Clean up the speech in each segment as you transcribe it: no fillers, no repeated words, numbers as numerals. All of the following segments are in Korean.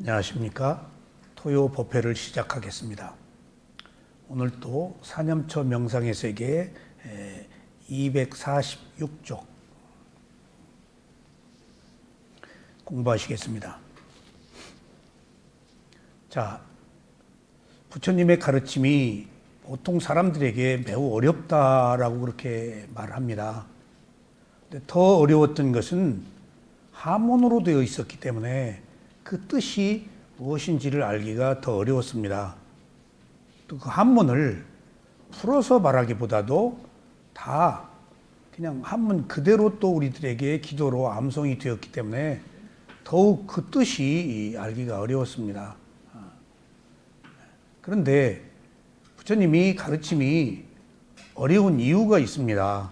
안녕하십니까. 토요 법회를 시작하겠습니다. 오늘도 사념처 명상의 세계 246쪽 공부하시겠습니다. 자, 부처님의 가르침이 보통 사람들에게 매우 어렵다라고 그렇게 말합니다. 근데 더 어려웠던 것은 한문으로 되어 있었기 때문에 그 뜻이 무엇인지를 알기가 더 어려웠습니다. 또 그 한문을 풀어서 말하기보다도 다 그냥 한문 그대로 또 우리들에게 기도로 암송이 되었기 때문에 더욱 그 뜻이 알기가 어려웠습니다. 그런데 부처님이 가르침이 어려운 이유가 있습니다.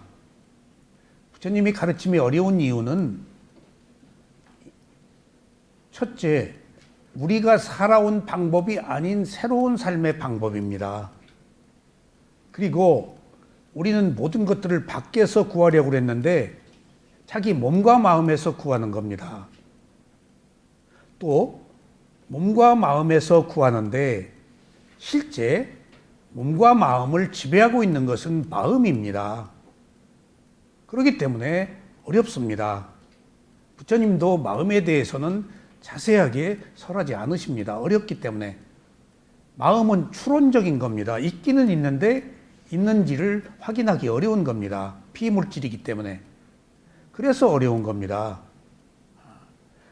부처님이 가르침이 어려운 이유는 첫째, 우리가 살아온 방법이 아닌 새로운 삶의 방법입니다. 그리고 우리는 모든 것들을 밖에서 구하려고 했는데 자기 몸과 마음에서 구하는 겁니다. 또 몸과 마음에서 구하는데 실제 몸과 마음을 지배하고 있는 것은 마음입니다. 그렇기 때문에 어렵습니다. 부처님도 마음에 대해서는 자세하게 설하지 않으십니다. 어렵기 때문에. 마음은 추론적인 겁니다. 있기는 있는데 있는지를 확인하기 어려운 겁니다. 피물질이기 때문에. 그래서 어려운 겁니다.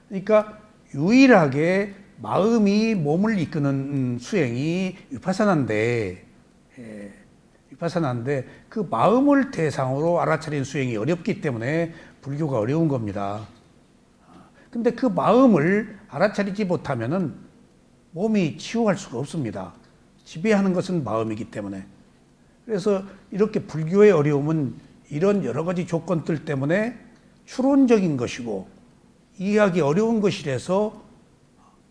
그러니까 유일하게 마음이 몸을 이끄는 수행이 위파사나인데 그 마음을 대상으로 알아차린 수행이 어렵기 때문에 불교가 어려운 겁니다. 근데 그 마음을 알아차리지 못하면은 몸이 치유할 수가 없습니다. 지배하는 것은 마음이기 때문에. 그래서 이렇게 불교의 어려움은 이런 여러 가지 조건들 때문에 추론적인 것이고 이해하기 어려운 것이라서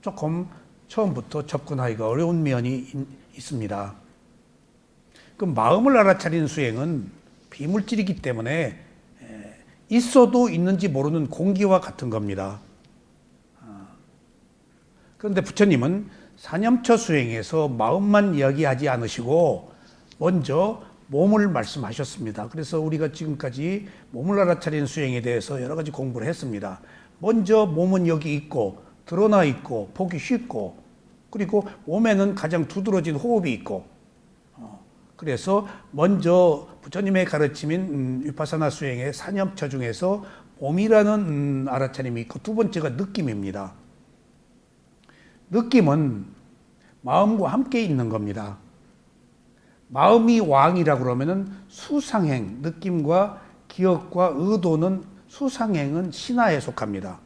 조금 처음부터 접근하기가 어려운 면이 있습니다. 그 마음을 알아차리는 수행은 비물질이기 때문에 있어도 있는지 모르는 공기와 같은 겁니다. 그런데 부처님은 사념처 수행에서 마음만 이야기하지 않으시고 먼저 몸을 말씀하셨습니다. 그래서 우리가 지금까지 몸을 알아차리는 수행에 대해서 여러 가지 공부를 했습니다. 먼저 몸은 여기 있고 드러나 있고 보기 쉽고 그리고 몸에는 가장 두드러진 호흡이 있고 그래서 먼저 부처님의 가르침인 위파사나 수행의 사념처 중에서 몸이라는 알아차림이 있고 두 번째가 느낌입니다. 느낌은 마음과 함께 있는 겁니다. 마음이 왕이라고 그러면은 수상행, 느낌과 기억과 의도는 수상행은 신화에 속합니다.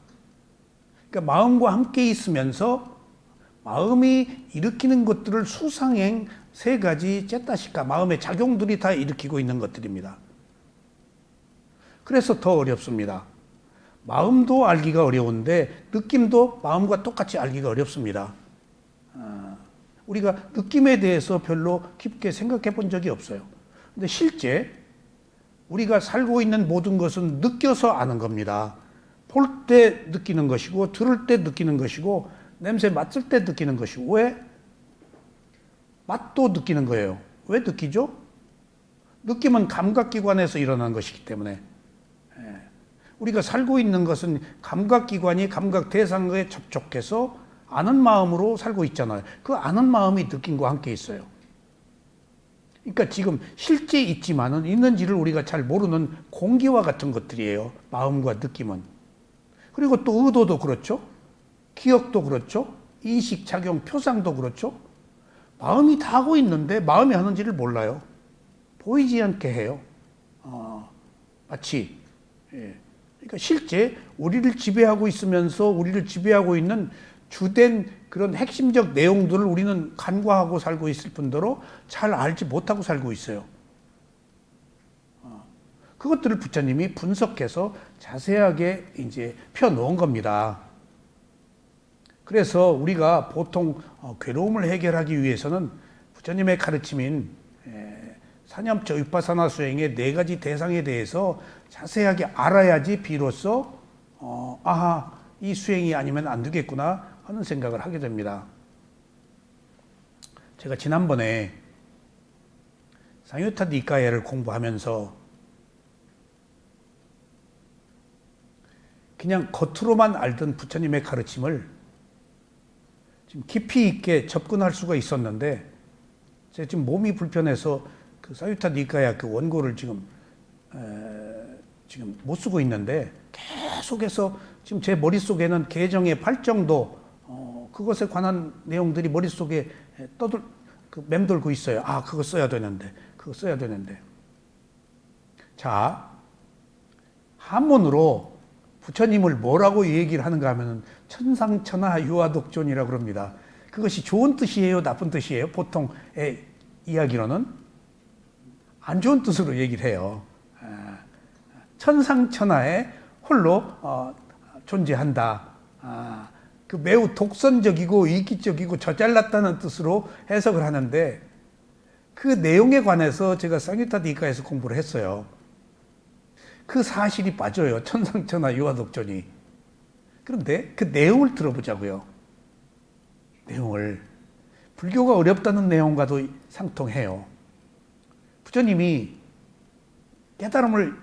그러니까 마음과 함께 있으면서 마음이 일으키는 것들을 수상행 세 가지 째따시까 마음의 작용들이 다 일으키고 있는 것들입니다. 그래서 더 어렵습니다. 마음도 알기가 어려운데 느낌도 마음과 똑같이 알기가 어렵습니다. 우리가 느낌에 대해서 별로 깊게 생각해 본 적이 없어요. 근데 실제 우리가 살고 있는 모든 것은 느껴서 아는 겁니다. 볼 때 느끼는 것이고 들을 때 느끼는 것이고 냄새 맡을 때 느끼는 것이고 왜? 맛도 느끼는 거예요. 왜 느끼죠? 느낌은 감각기관에서 일어나는 것이기 때문에 우리가 살고 있는 것은 감각기관이 감각 대상에 접촉해서 아는 마음으로 살고 있잖아요. 그 아는 마음이 느낌과 함께 있어요. 그러니까 지금 실제 있지만은 있는지를 우리가 잘 모르는 공기와 같은 것들이에요. 마음과 느낌은. 그리고 또 의도도 그렇죠. 기억도 그렇죠. 인식, 작용, 표상도 그렇죠. 마음이 다 하고 있는데 마음이 하는지를 몰라요. 보이지 않게 해요. 마치 그러니까 실제 우리를 지배하고 있으면서 우리를 지배하고 있는 주된 그런 핵심적 내용들을 우리는 간과하고 살고 있을 뿐더러 잘 알지 못하고 살고 있어요. 그것들을 부처님이 분석해서 자세하게 이제 펴놓은 겁니다. 그래서 우리가 보통 괴로움을 해결하기 위해서는 부처님의 가르침인 사념처 위파사나 수행의 네 가지 대상에 대해서 자세하게 알아야지 비로소 아하 이 수행이 아니면 안 되겠구나 하는 생각을 하게 됩니다. 제가 지난번에 상유타 니까야를 공부하면서 그냥 겉으로만 알던 부처님의 가르침을 지금 깊이 있게 접근할 수가 있었는데, 제가 지금 몸이 불편해서 그 사유타 니까야 그 원고를 지금 못 쓰고 있는데, 계속해서 지금 제 머릿속에는 개정의 발정도 그것에 관한 내용들이 머릿속에 맴돌고 있어요. 아, 그거 써야 되는데, 그거 써야 되는데. 자, 한문으로 부처님을 뭐라고 얘기를 하는가 하면 천상천하 유아독존이라고 그럽니다. 그것이 좋은 뜻이에요, 나쁜 뜻이에요? 보통의 이야기로는 안 좋은 뜻으로 얘기를 해요. 천상천하에 홀로 존재한다. 그 매우 독선적이고 이기적이고 저 잘났다는 뜻으로 해석을 하는데, 그 내용에 관해서 제가 상유타 니까에서 공부를 했어요. 그 사실이 빠져요. 천상천하 유아독존이. 그런데 그 내용을 들어보자고요. 내용을. 불교가 어렵다는 내용과도 상통해요. 부처님이 깨달음을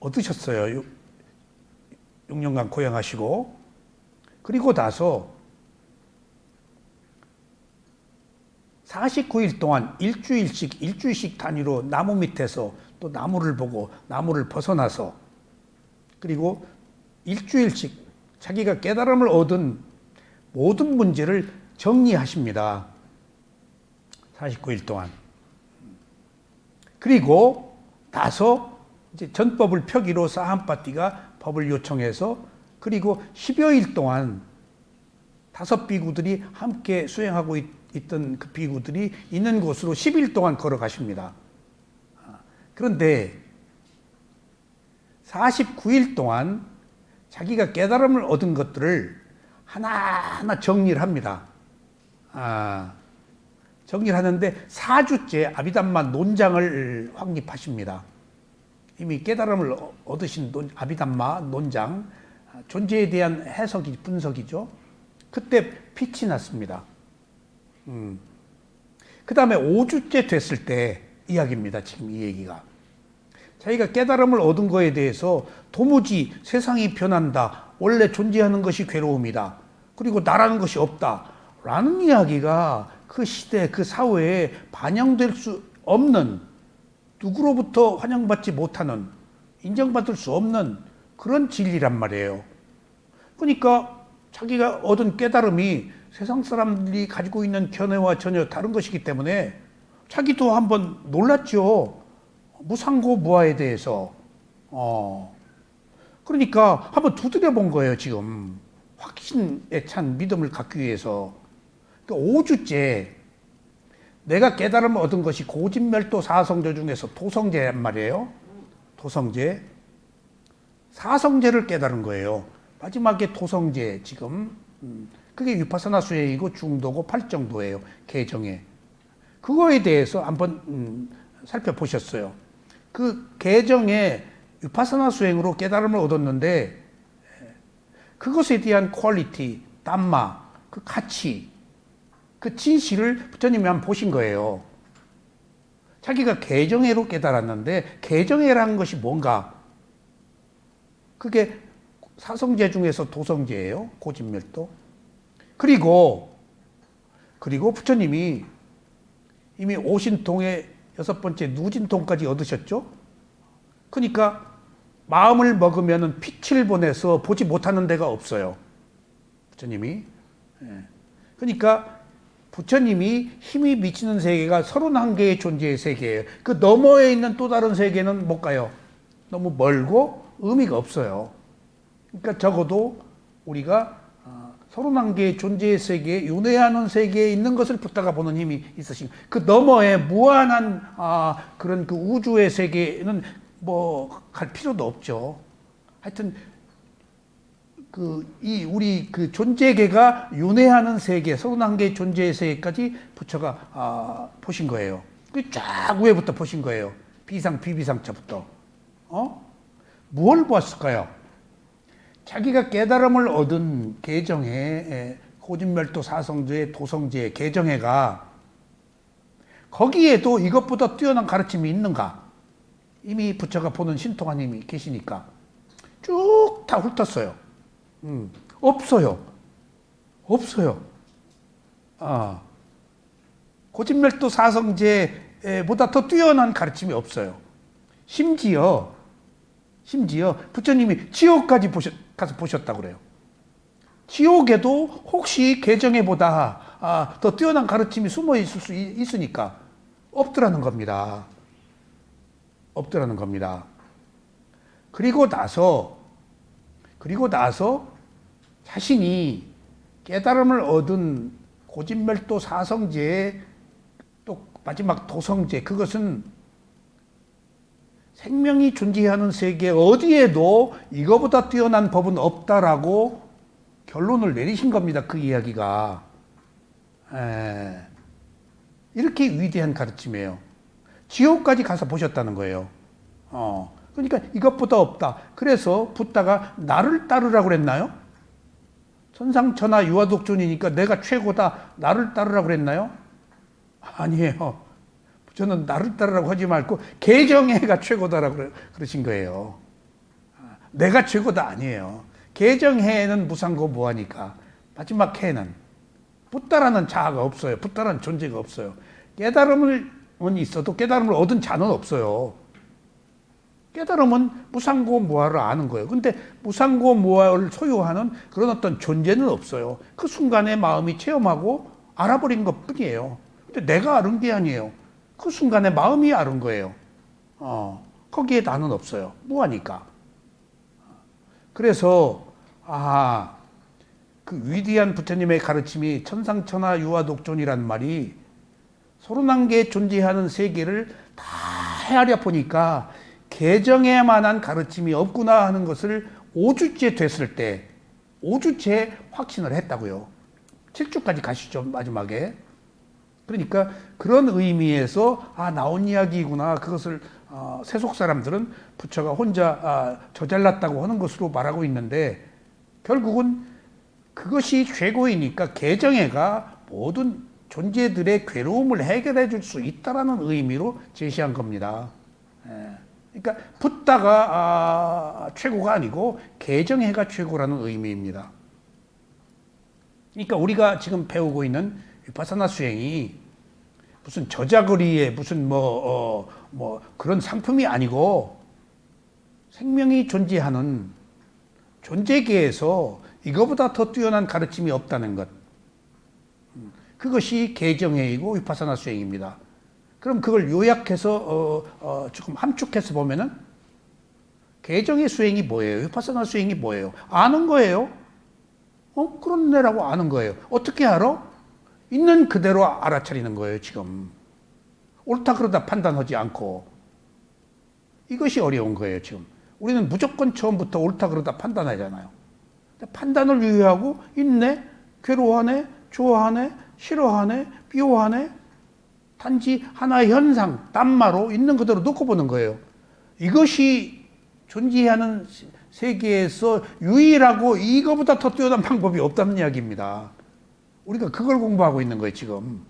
얻으셨어요. 6년간 고행하시고. 그리고 나서 49일 동안 일주일씩 단위로 나무 밑에서 또 나무를 보고 나무를 벗어나서, 그리고 일주일씩 자기가 깨달음을 얻은 모든 문제를 정리하십니다. 49일 동안. 그리고 나서 이제 전법을 펴기로 사한파티가 법을 요청해서, 그리고 10여일 동안 5비구들이 함께 수행하고 있던 그 비구들이 있는 곳으로 10일 동안 걸어가십니다. 그런데 49일 동안 자기가 깨달음을 얻은 것들을 하나하나 정리를 합니다. 정리를 하는데 4주째 아비담마 논장을 확립하십니다. 이미 깨달음을 얻으신 아비담마 논장, 존재에 대한 해석이, 분석이죠. 그때 빛이 났습니다. 그 다음에 5주째 됐을 때 이야기입니다. 지금 이 얘기가. 자기가 깨달음을 얻은 거에 대해서 도무지 세상이 변한다, 원래 존재하는 것이 괴로움이다, 그리고 나라는 것이 없다 라는 이야기가 그 시대, 그 사회에 반영될 수 없는, 누구로부터 환영받지 못하는, 인정받을 수 없는 그런 진리란 말이에요. 그러니까 자기가 얻은 깨달음이 세상 사람들이 가지고 있는 견해와 전혀 다른 것이기 때문에 자기도 한번 놀랐죠. 무상고무아에 대해서. 그러니까 한번 두드려 본 거예요, 지금. 확신에 찬 믿음을 갖기 위해서. 그러니까 5주째 내가 깨달음을 얻은 것이 고진멸도 사성제 중에서 도성제란 말이에요. 도성제. 사성제를 깨달은 거예요. 마지막에 도성제, 지금. 그게 위파사나 수행이고 중도고 팔정도예요, 개정에. 그거에 대해서 한번 살펴보셨어요. 그 개정에 위파사나 수행으로 깨달음을 얻었는데, 그것에 대한 퀄리티, 담마, 그 가치, 그 진실을 부처님이 한번 보신 거예요. 자기가 개정회로 깨달았는데, 개정회라는 것이 뭔가? 그게 사성제 중에서 도성제예요, 고진멸도. 그리고 부처님이 이미 오신통의 6번째 누진통까지 얻으셨죠. 그러니까 마음을 먹으면 빛을 보내서 보지 못하는 데가 없어요, 부처님이. 그러니까 부처님이 힘이 미치는 세계가 31개의 존재의 세계예요. 그 너머에 있는 또 다른 세계는 못 가요. 너무 멀고 의미가 없어요. 그러니까 적어도 우리가 31개의 존재의 세계에, 윤회하는 세계에 있는 것을 붙다가 보는 힘이 있으신, 그 너머에 무한한 그런 그 우주의 세계는 뭐 갈 필요도 없죠. 하여튼 우리 그 존재계가 윤회하는 세계, 31개의 존재의 세계까지 부처가 보신 거예요. 쫙 위에부터 보신 거예요. 비상, 비비상차부터. 무엇을 보았을까요? 자기가 깨달음을 얻은 개정에 고진멸도 사성제, 도성제, 개정해가 거기에도 이것보다 뛰어난 가르침이 있는가? 이미 부처가 보는 신통하님이 계시니까 쭉 다 훑었어요. 없어요. 없어요. 고진멸도 사성제보다 더 뛰어난 가르침이 없어요. 심지어 부처님이 지옥까지 가서 보셨다고 그래요. 지옥에도 혹시 개정해보다 더 뛰어난 가르침이 숨어 있을 수 있으니까 없더라는 겁니다. 없더라는 겁니다. 그리고 나서 자신이 깨달음을 얻은 고진멸도 사성제 또 마지막 도성제, 그것은 생명이 존재하는 세계 어디에도 이거보다 뛰어난 법은 없다라고 결론을 내리신 겁니다. 그 이야기가. 이렇게 위대한 가르침이에요. 지옥까지 가서 보셨다는 거예요. 그러니까 이것보다 없다. 그래서 붓다가 나를 따르라고 그랬나요? 천상천하 유아독존이니까 내가 최고다. 나를 따르라고 그랬나요? 아니에요. 저는 나를 따르라고 하지 말고 개정해가 최고다라고 그러신 거예요. 내가 최고다 아니에요. 개정해는 무상고 무하니까 마지막 해는 붓다라는 자아가 없어요. 붓다라는 존재가 없어요. 깨달음은 있어도 깨달음을 얻은 자는 없어요. 깨달음은 무상고 무아를 아는 거예요. 근데 무상고 무아를 소유하는 그런 어떤 존재는 없어요. 그 순간에 마음이 체험하고 알아버린 것 뿐이에요. 근데 내가 아는 게 아니에요. 그 순간에 마음이 아는 거예요. 거기에 나는 없어요. 무하니까. 그래서 그 위대한 부처님의 가르침이 천상천하 유아독존이란 말이 31개 존재하는 세계를 다 헤아려 보니까 개정에 만한 가르침이 없구나 하는 것을 5주째 됐을 때 5주째 확신을 했다고요. 7주까지 가시죠, 마지막에. 그러니까 그런 의미에서 나온 이야기구나. 그것을 세속 사람들은 부처가 혼자 저 잘났다고 하는 것으로 말하고 있는데 결국은 그것이 최고이니까 개정해가 모든 존재들의 괴로움을 해결해 줄 수 있다라는 의미로 제시한 겁니다. 그러니까 붓다가 최고가 아니고 개정해가 최고라는 의미입니다. 그러니까 우리가 지금 배우고 있는 위파사나 수행이 무슨 저자거리에 무슨 그런 상품이 아니고 생명이 존재하는 존재계에서 이거보다 더 뛰어난 가르침이 없다는 것. 그것이 개정회이고 위파사나 수행입니다. 그럼 그걸 요약해서 조금 함축해서 보면은 개정의 수행이 뭐예요? 위파사나 수행이 뭐예요? 아는 거예요. 그런 애라고 아는 거예요. 어떻게 알아? 있는 그대로 알아차리는 거예요, 지금. 옳다 그러다 판단하지 않고. 이것이 어려운 거예요, 지금. 우리는 무조건 처음부터 옳다 그러다 판단하잖아요. 판단을 유의하고 있네, 괴로워하네, 좋아하네, 싫어하네, 비호하네. 단지 하나의 현상, 딴마로 있는 그대로 놓고 보는 거예요. 이것이 존재하는 세계에서 유일하고 이거보다 더 뛰어난 방법이 없다는 이야기입니다. 우리가 그걸 공부하고 있는 거예요, 지금.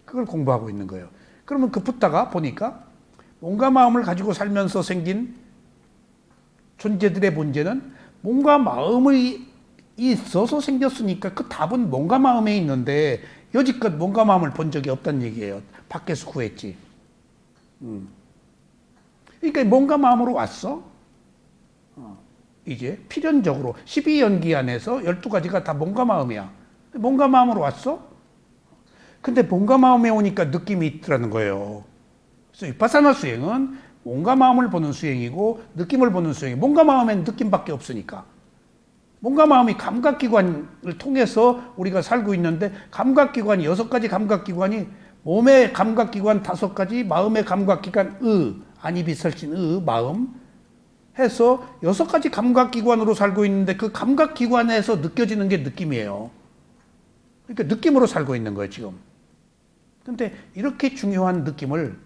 그걸 공부하고 있는 거예요. 그러면 그 붓다가 보니까 몸과 마음을 가지고 살면서 생긴 존재들의 문제는 몸과 마음이 있어서 생겼으니까 그 답은 몸과 마음에 있는데 여지껏 몸과 마음을 본 적이 없다는 얘기예요. 밖에서 구했지. 그러니까 몸과 마음으로 왔어. 이제 필연적으로 12연기 안에서 12가지가 다 몸과 마음이야. 몸과 마음으로 왔어? 근데 몸과 마음에 오니까 느낌이 있더라는 거예요. 그래서 위파사나 수행은 몸과 마음을 보는 수행이고 느낌을 보는 수행이고 몸과 마음에는 느낌밖에 없으니까. 몸과 마음이 감각기관을 통해서 우리가 살고 있는데 감각기관이 6가지 감각기관이 몸의 감각기관 5가지, 마음의 감각기관 안입이설신 마음 해서 6가지 감각기관으로 살고 있는데 그 감각기관에서 느껴지는 게 느낌이에요. 그러니까 느낌으로 살고 있는 거예요, 지금. 근데 이렇게 중요한 느낌을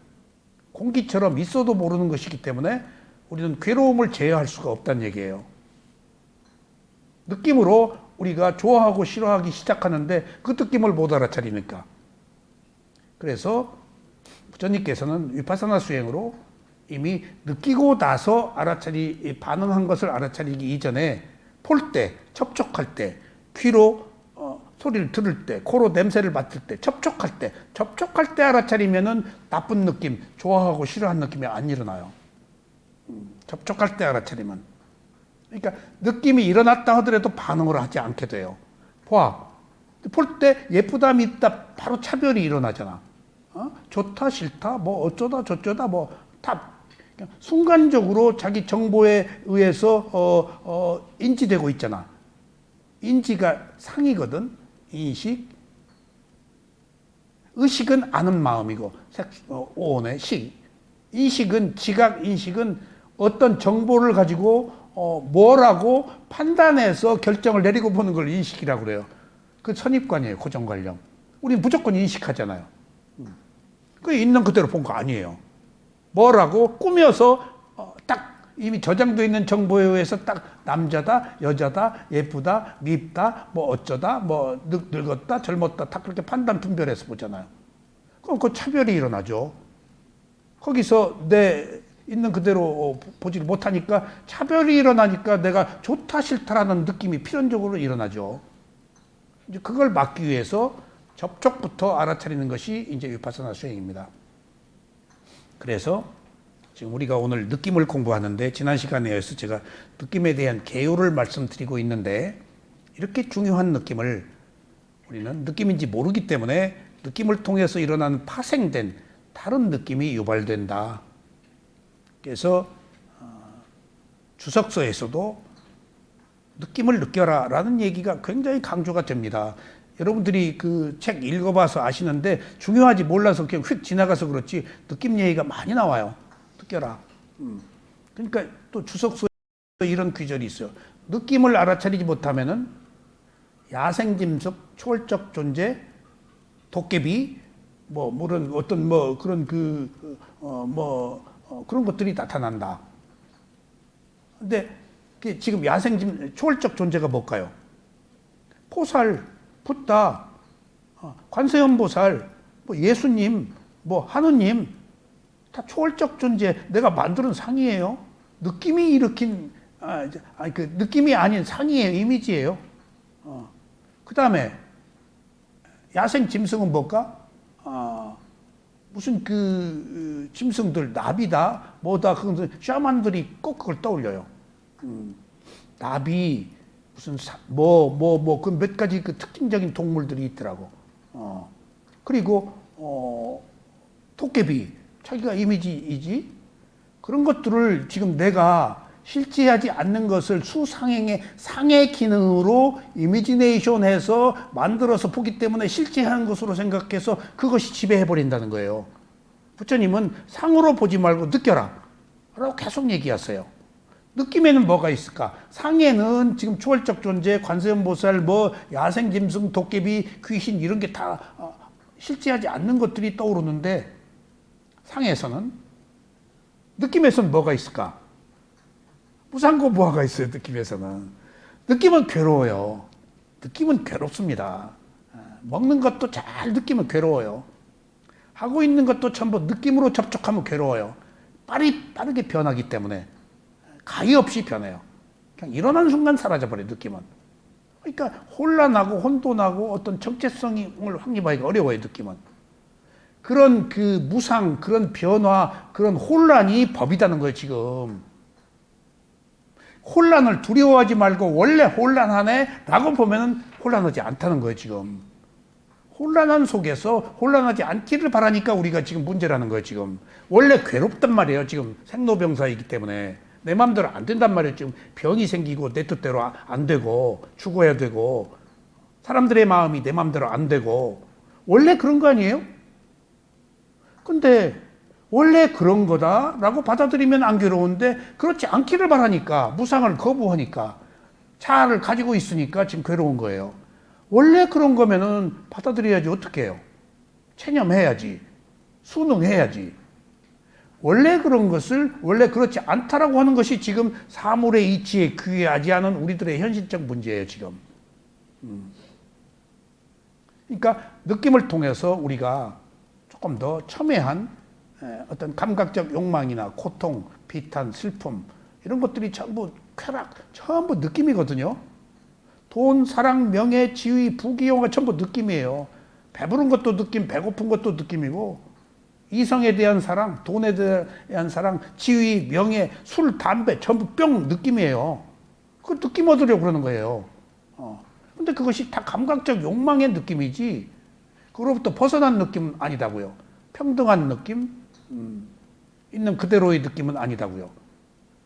공기처럼 있어도 모르는 것이기 때문에 우리는 괴로움을 제어할 수가 없다는 얘기예요. 느낌으로 우리가 좋아하고 싫어하기 시작하는데 그 느낌을 못 알아차리니까. 그래서 부처님께서는 위파사나 수행으로 이미 느끼고 나서 반응한 것을 알아차리기 이전에 볼 때, 접촉할 때, 귀로 소리를 들을 때, 코로 냄새를 맡을 때, 접촉할 때 알아차리면은 나쁜 느낌, 좋아하고 싫어하는 느낌이 안 일어나요. 접촉할 때 알아차리면. 그러니까 느낌이 일어났다 하더라도 반응을 하지 않게 돼요. 볼 때 예쁘다, 밉다, 바로 차별이 일어나잖아. 좋다, 싫다, 뭐 어쩌다, 저쩌다, 뭐 다 순간적으로 자기 정보에 의해서 인지되고 있잖아. 인지가 상이거든. 인식. 의식은 아는 마음이고, 오온의 식. 인식은, 지각 인식은 어떤 정보를 가지고 뭐라고 판단해서 결정을 내리고 보는 걸 인식이라고 그래요. 그 선입관이에요. 고정관념. 우리는 무조건 인식하잖아요. 그 있는 그대로 본 거 아니에요. 뭐라고 꾸며서 딱 이미 저장되어 있는 정보에 의해서 딱 남자다, 여자다, 예쁘다, 밉다, 뭐 어쩌다, 뭐 늙었다, 젊었다, 딱 그렇게 판단 분별해서 보잖아요. 그럼 그 차별이 일어나죠. 거기서 내 있는 그대로 보지 못하니까 차별이 일어나니까 내가 좋다, 싫다라는 느낌이 필연적으로 일어나죠. 이제 그걸 막기 위해서 접촉부터 알아차리는 것이 이제 위파사나 수행입니다. 그래서 지금 우리가 오늘 느낌을 공부하는데 지난 시간에 이어서 제가 느낌에 대한 개요를 말씀드리고 있는데 이렇게 중요한 느낌을 우리는 느낌인지 모르기 때문에 느낌을 통해서 일어나는 파생된 다른 느낌이 유발된다. 그래서 주석서에서도 느낌을 느껴라 라는 얘기가 굉장히 강조가 됩니다. 여러분들이 그 책 읽어봐서 아시는데 중요하지 몰라서 그냥 휙 지나가서 그렇지 느낌 얘기가 많이 나와요. 느껴라. 그러니까 또 주석서에 이런 귀절이 있어요. 느낌을 알아차리지 못하면은 야생짐승, 초월적 존재, 도깨비, 뭐 물은 어떤 뭐 그런 그런 것들이 나타난다. 근데 지금 야생짐, 초월적 존재가 뭘까요? 보살, 붓다, 관세음보살, 뭐 예수님, 뭐 하느님 다 초월적 존재, 내가 만드는 상이에요. 느낌이 일으킨 그 느낌이 아닌 상이에요. 이미지예요. 그 다음에 야생 짐승은 뭘까? 무슨 그 짐승들 나비다 뭐다 그건 샤만들이 꼭 그걸 떠올려요. 나비 무슨 그 몇 가지 그 특징적인 동물들이 있더라고. 그리고 도깨비 자기가 이미지이지. 그런 것들을 지금 내가 실제하지 않는 것을 수상행의 상의 기능으로 이미지네이션해서 만들어서 보기 때문에 실제하는 것으로 생각해서 그것이 지배해버린다는 거예요. 부처님은 상으로 보지 말고 느껴라 라고 계속 얘기하세요. 느낌에는 뭐가 있을까? 상에는 지금 초월적 존재, 관세음보살, 뭐 야생짐승, 도깨비, 귀신 이런 게 다 실제하지 않는 것들이 떠오르는데 상에서는 느낌에서는 뭐가 있을까? 무상고부화가 있어요. 느낌에서는. 느낌은 괴로워요. 느낌은 괴롭습니다. 먹는 것도 잘 느끼면 괴로워요. 하고 있는 것도 전부 느낌으로 접촉하면 괴로워요. 빠르게 변하기 때문에 가히 없이 변해요. 그냥 일어나는 순간 사라져버려요. 느낌은. 그러니까 혼란하고 혼돈하고 어떤 정체성을 확립하기가 어려워요. 느낌은. 그런 그 무상, 그런 변화, 그런 혼란이 법이라는 거예요. 지금. 혼란을 두려워하지 말고 원래 혼란하네 라고 보면은 혼란하지 않다는 거예요. 지금. 혼란한 속에서 혼란하지 않기를 바라니까 우리가 지금 문제라는 거예요. 지금. 원래 괴롭단 말이에요. 지금 생로병사이기 때문에. 내 마음대로 안 된단 말이에요. 지금 병이 생기고 내 뜻대로 안 되고 죽어야 되고 사람들의 마음이 내 마음대로 안 되고 원래 그런 거 아니에요? 근데 원래 그런 거다라고 받아들이면 안 괴로운데 그렇지 않기를 바라니까 무상을 거부하니까 자아를 가지고 있으니까 지금 괴로운 거예요. 원래 그런 거면은 받아들여야지 어떻게 해요? 체념해야지. 순응해야지. 원래 그런 것을 원래 그렇지 않다라고 하는 것이 지금 사물의 이치에 귀하지 않은 우리들의 현실적 문제예요, 지금. 그러니까 느낌을 통해서 우리가 조금 더 첨예한 어떤 감각적 욕망이나 고통, 비탄, 슬픔 이런 것들이 전부 쾌락, 전부 느낌이거든요. 돈, 사랑, 명예, 지위, 부귀영화가 전부 느낌이에요. 배부른 것도 느낌, 배고픈 것도 느낌이고 이성에 대한 사랑, 돈에 대한 사랑, 지위, 명예, 술, 담배 전부 뿅 느낌이에요. 그 느낌 얻으려고 그러는 거예요. 근데 그것이 다 감각적 욕망의 느낌이지 그로부터 벗어난 느낌은 아니다고요. 평등한 느낌, 있는 그대로의 느낌은 아니다고요.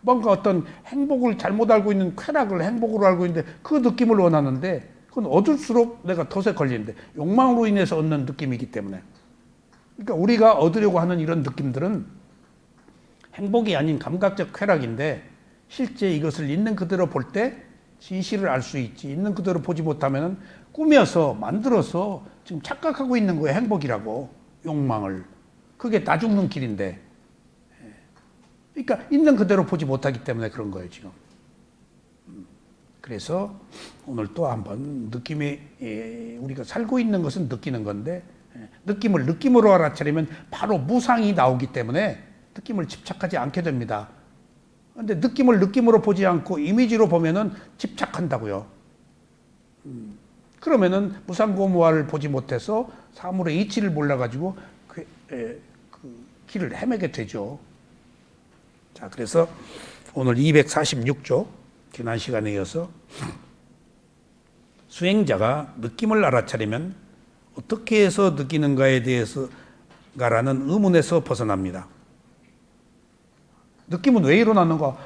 뭔가 어떤 행복을 잘못 알고 있는 쾌락을 행복으로 알고 있는데 그 느낌을 원하는데 그건 얻을수록 내가 덫에 걸리는데 욕망으로 인해서 얻는 느낌이기 때문에 그러니까 우리가 얻으려고 하는 이런 느낌들은 행복이 아닌 감각적 쾌락인데 실제 이것을 있는 그대로 볼 때 진실을 알 수 있지 있는 그대로 보지 못하면 꾸며서 만들어서 지금 착각하고 있는 거예요. 행복이라고 욕망을 그게 나 죽는 길인데 그러니까 있는 그대로 보지 못하기 때문에 그런 거예요 지금. 그래서 오늘 또 한번 느낌이 우리가 살고 있는 것은 느끼는 건데 느낌을 느낌으로 알아차리면 바로 무상이 나오기 때문에 느낌을 집착하지 않게 됩니다. 그런데 느낌을 느낌으로 보지 않고 이미지로 보면은 집착한다고요. 그러면은 무상고무화를 보지 못해서 사물의 이치를 몰라가지고 그 길을 헤매게 되죠. 자, 그래서 오늘 246조 지난 시간에 이어서 수행자가 느낌을 알아차리면 어떻게 해서 느끼는가에 대해서가라는 의문에서 벗어납니다. 느낌은 왜 일어나는가?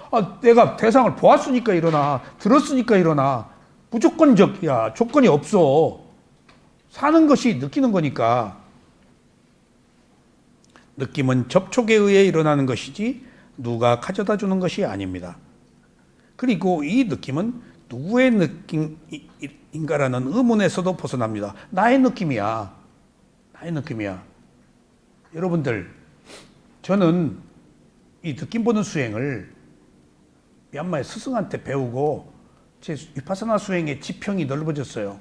내가 대상을 보았으니까 일어나, 들었으니까 일어나. 무조건적이야. 조건이 없어. 사는 것이 느끼는 거니까. 느낌은 접촉에 의해 일어나는 것이지 누가 가져다 주는 것이 아닙니다. 그리고 이 느낌은 누구의 느낌인가라는 의문에서도 벗어납니다. 나의 느낌이야. 나의 느낌이야. 여러분들, 저는 이 느낌 보는 수행을 미얀마의 스승한테 배우고 제 위파사나 수행의 지평이 넓어졌어요.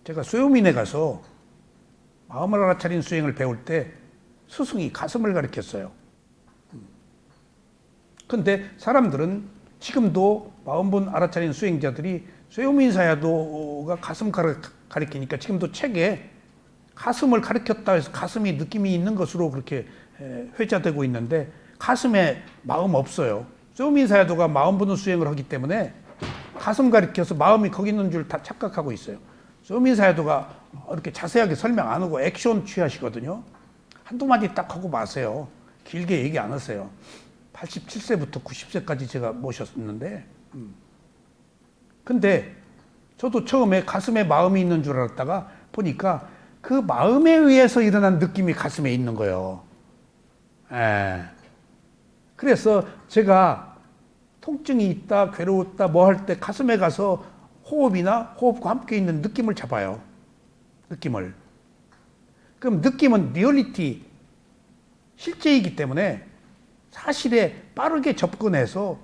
제가 소요민에 가서 마음을 알아차린 수행을 배울 때 스승이 가슴을 가리켰어요. 근데 사람들은 지금도 마음본 알아차린 수행자들이 소요민사야도가 가슴 가리키니까 지금도 책에 가슴을 가리켰다 해서 가슴이 느낌이 있는 것으로 그렇게 회자되고 있는데 가슴에 마음 없어요. 소요민사야도가 마음 보는 수행을 하기 때문에 가슴 가리켜서 마음이 거기 있는 줄 다 착각하고 있어요. 소요민사야도가 이렇게 자세하게 설명 안 하고 액션 취하시거든요. 한두 마디 딱 하고 마세요. 길게 얘기 안 하세요. 87세부터 90세까지 제가 모셨는데 근데 저도 처음에 가슴에 마음이 있는 줄 알았다가 보니까 그 마음에 의해서 일어난 느낌이 가슴에 있는 거예요. 그래서 제가 통증이 있다, 괴로웠다, 뭐 할 때 가슴에 가서 호흡이나 호흡과 함께 있는 느낌을 잡아요. 느낌을. 그럼 느낌은 리얼리티, 실제이기 때문에 사실에 빠르게 접근해서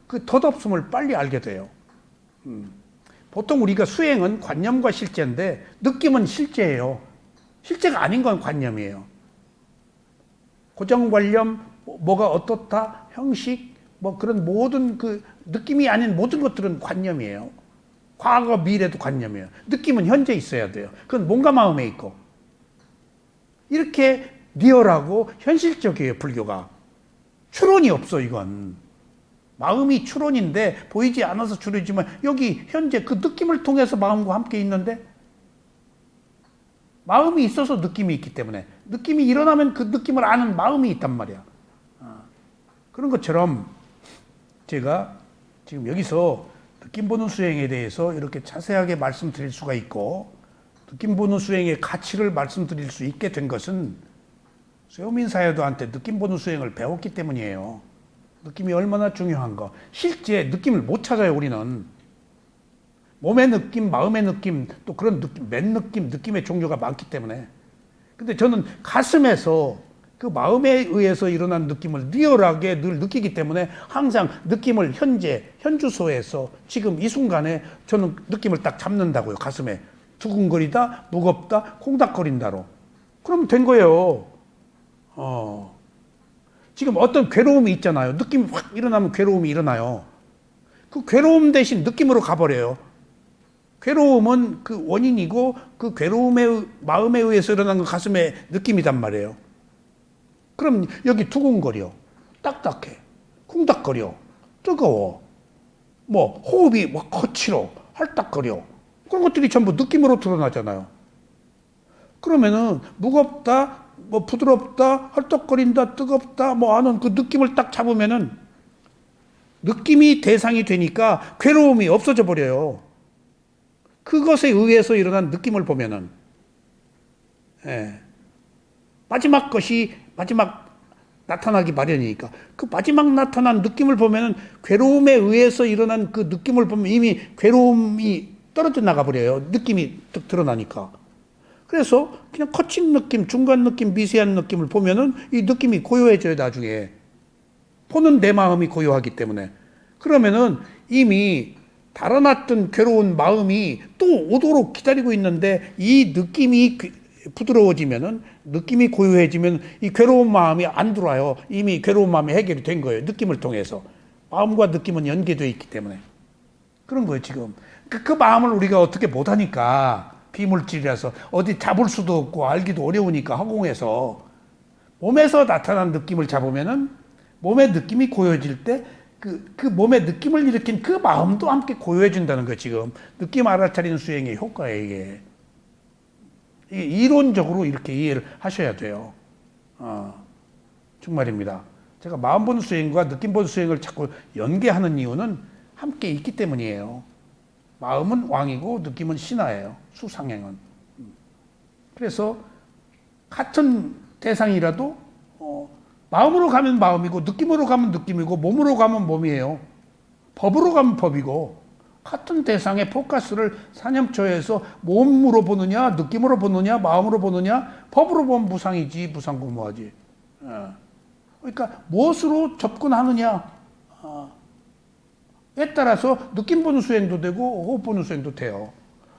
그 덧없음을 빨리 알게 돼요. 보통 우리가 수행은 관념과 실제인데 느낌은 실제예요. 실제가 아닌 건 관념이에요. 고정관념, 뭐가 어떻다, 형식, 뭐 그런 모든 그 느낌이 아닌 모든 것들은 관념이에요. 과거, 미래도 관념이에요. 느낌은 현재 있어야 돼요. 그건 몸과 마음에 있고. 이렇게 리얼하고 현실적이에요, 불교가. 추론이 없어, 이건. 마음이 추론인데 보이지 않아서 추론이지만 여기 현재 그 느낌을 통해서 마음과 함께 있는데 마음이 있어서 느낌이 있기 때문에 느낌이 일어나면 그 느낌을 아는 마음이 있단 말이야. 그런 것처럼 제가 지금 여기서 느낌 보는 수행에 대해서 이렇게 자세하게 말씀드릴 수가 있고 느낌 보는 수행의 가치를 말씀드릴 수 있게 된 것은 소요민 사야도한테 느낌 보는 수행을 배웠기 때문이에요. 느낌이 얼마나 중요한가. 실제 느낌을 못 찾아요, 우리는. 몸의 느낌, 마음의 느낌, 또 그런 느낌, 맨 느낌, 느낌의 종류가 많기 때문에. 근데 저는 가슴에서 그 마음에 의해서 일어난 느낌을 리얼하게 늘 느끼기 때문에 항상 느낌을 현주소에서 지금 이 순간에 저는 느낌을 딱 잡는다고요. 가슴에. 두근거리다, 무겁다, 콩닥거린다로. 그럼 된 거예요. 지금 어떤 괴로움이 있잖아요. 느낌이 확 일어나면 괴로움이 일어나요. 그 괴로움 대신 느낌으로 가버려요. 괴로움은 그 원인이고 그 괴로움의 마음에 의해서 일어난 건 가슴의 느낌이단 말이에요. 그럼 여기 두근거려, 딱딱해, 쿵닥거려, 뜨거워, 뭐 호흡이 막 거칠어, 헐떡거려. 그런 것들이 전부 느낌으로 드러나잖아요. 그러면은 무겁다, 뭐 부드럽다, 헐떡거린다, 뜨겁다, 뭐 하는 그 느낌을 딱 잡으면은 느낌이 대상이 되니까 괴로움이 없어져 버려요. 그것에 의해서 일어난 느낌을 보면은, 마지막 것이 마지막 나타나기 마련이니까 그 마지막 나타난 느낌을 보면은 괴로움에 의해서 일어난 그 느낌을 보면 이미 괴로움이 떨어져 나가 버려요. 느낌이 딱 드러나니까. 그래서 그냥 거친 느낌, 중간 느낌, 미세한 느낌을 보면은 이 느낌이 고요해져요, 나중에. 보는 내 마음이 고요하기 때문에. 그러면은 이미 달아났던 괴로운 마음이 또 오도록 기다리고 있는데 이 느낌이 부드러워지면은 느낌이 고요해지면 이 괴로운 마음이 안 들어와요. 이미 괴로운 마음이 해결이 된 거예요. 느낌을 통해서. 마음과 느낌은 연계되어 있기 때문에. 그런 거예요, 지금. 그 마음을 우리가 어떻게 못하니까 비물질이라서 어디 잡을 수도 없고 알기도 어려우니까 허공에서 몸에서 나타난 느낌을 잡으면은 몸의 느낌이 고요해질 때 그 몸의 느낌을 일으킨 그 마음도 함께 고요해진다는 거예요, 지금. 느낌 알아차리는 수행의 효과예요, 이게. 이론적으로 이렇게 이해를 하셔야 돼요. 정말입니다. 제가 마음 보는 수행과 느낌 보는 수행을 자꾸 연계하는 이유는 함께 있기 때문이에요. 마음은 왕이고 느낌은 신하예요. 수상행은. 그래서 같은 대상이라도 마음으로 가면 마음이고 느낌으로 가면 느낌이고 몸으로 가면 몸이에요. 법으로 가면 법이고 같은 대상의 포커스를 사념초에서 몸으로 보느냐 느낌으로 보느냐 마음으로 보느냐 법으로 보면 무상이지 무상고무하지. 그러니까 무엇으로 접근하느냐에 따라서 느낌 보는 수행도 되고 호흡 보는 수행도 돼요.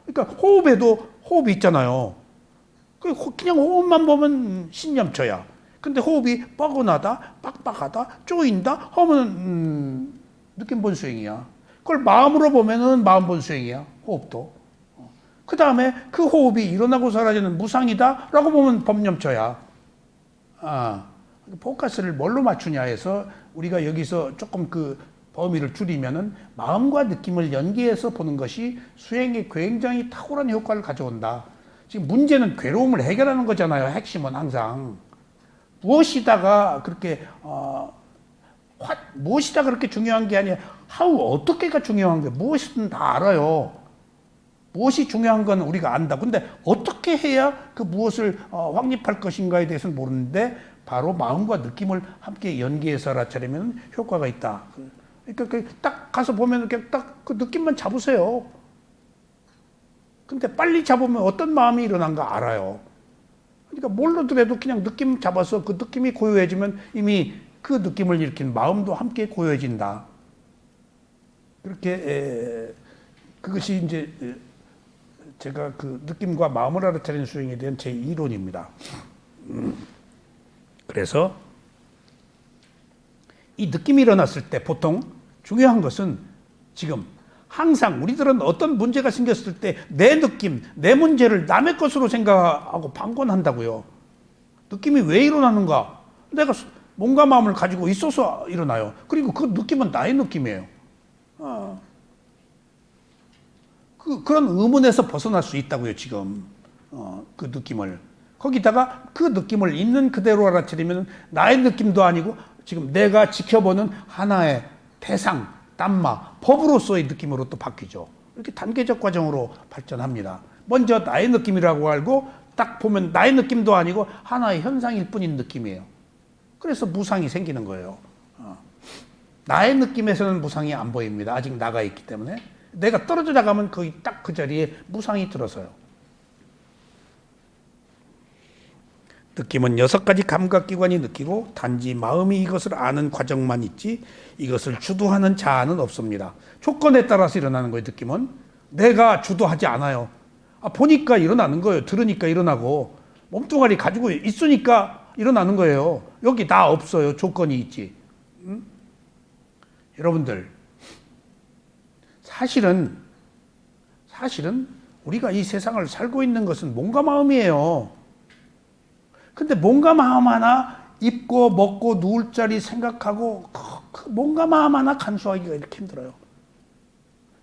그러니까 호흡에도 호흡이 있잖아요. 그냥 호흡만 보면 신념초야. 근데 호흡이 뻐근하다, 빡빡하다, 쪼인다 하면 느낌 본 수행이야. 그걸 마음으로 보면은 마음 본 수행이야. 호흡도. 그 다음에 그 호흡이 일어나고 사라지는 무상이다라고 보면 법념초야. 포커스를 뭘로 맞추냐 해서 우리가 여기서 조금 그 범위를 줄이면은 마음과 느낌을 연계해서 보는 것이 수행에 굉장히 탁월한 효과를 가져온다. 지금 문제는 괴로움을 해결하는 거잖아요. 핵심은 항상. 무엇이다가 그렇게 무엇이다 그렇게 중요한 게 아니라 어떻게가 중요한 거예요. 무엇이든 다 알아요. 무엇이 중요한 건 우리가 안다. 근데 어떻게 해야 그 무엇을 확립할 것인가에 대해서는 모르는데 바로 마음과 느낌을 함께 연계해서 알아차리면 효과가 있다. 그러니까 딱 가서 보면 딱 그 느낌만 잡으세요. 근데 빨리 잡으면 어떤 마음이 일어난가 알아요. 그러니까 모르더라도 그냥 느낌 잡아서 그 느낌이 고요해지면 이미 그 느낌을 일으킨 마음도 함께 고요해진다. 그렇게 그것이 이제 제가 그 느낌과 마음을 알아차리는 수행에 대한 제 이론입니다. 그래서 이 느낌이 일어났을 때 보통 중요한 것은 지금 항상 우리들은 어떤 문제가 생겼을 때 내 느낌, 내 문제를 남의 것으로 생각하고 방관한다고요. 느낌이 왜 일어나는가? 내가 몸과 마음을 가지고 있어서 일어나요. 그리고 그 느낌은 나의 느낌이에요. 그런 의문에서 벗어날 수 있다고요, 지금. 그 느낌을. 거기다가 그 느낌을 있는 그대로 알아차리면 나의 느낌도 아니고 지금 내가 지켜보는 하나의 대상, 땀마, 법으로서의 느낌으로 또 바뀌죠. 이렇게 단계적 과정으로 발전합니다. 먼저 나의 느낌이라고 알고 딱 보면 나의 느낌도 아니고 하나의 현상일 뿐인 느낌이에요. 그래서 무상이 생기는 거예요. 나의 느낌에서는 무상이 안 보입니다. 아직 나가 있기 때문에. 내가 떨어져 나가면 거기 딱 그 자리에 무상이 들어서요. 느낌은 6가지 감각기관이 느끼고 단지 마음이 이것을 아는 과정만 있지 이것을 주도하는 자아는 없습니다. 조건에 따라서 일어나는 거예요. 느낌은 내가 주도하지 않아요. 보니까 일어나는 거예요. 들으니까 일어나고 몸뚱아리 가지고 있으니까 일어나는 거예요. 여기 다 없어요. 조건이 있지. 여러분들 사실은 우리가 이 세상을 살고 있는 것은 몸과 마음이에요. 근데 몸과 마음 하나 입고 먹고 누울 자리 생각하고 그 몸과 마음 하나 간수하기가 이렇게 힘들어요.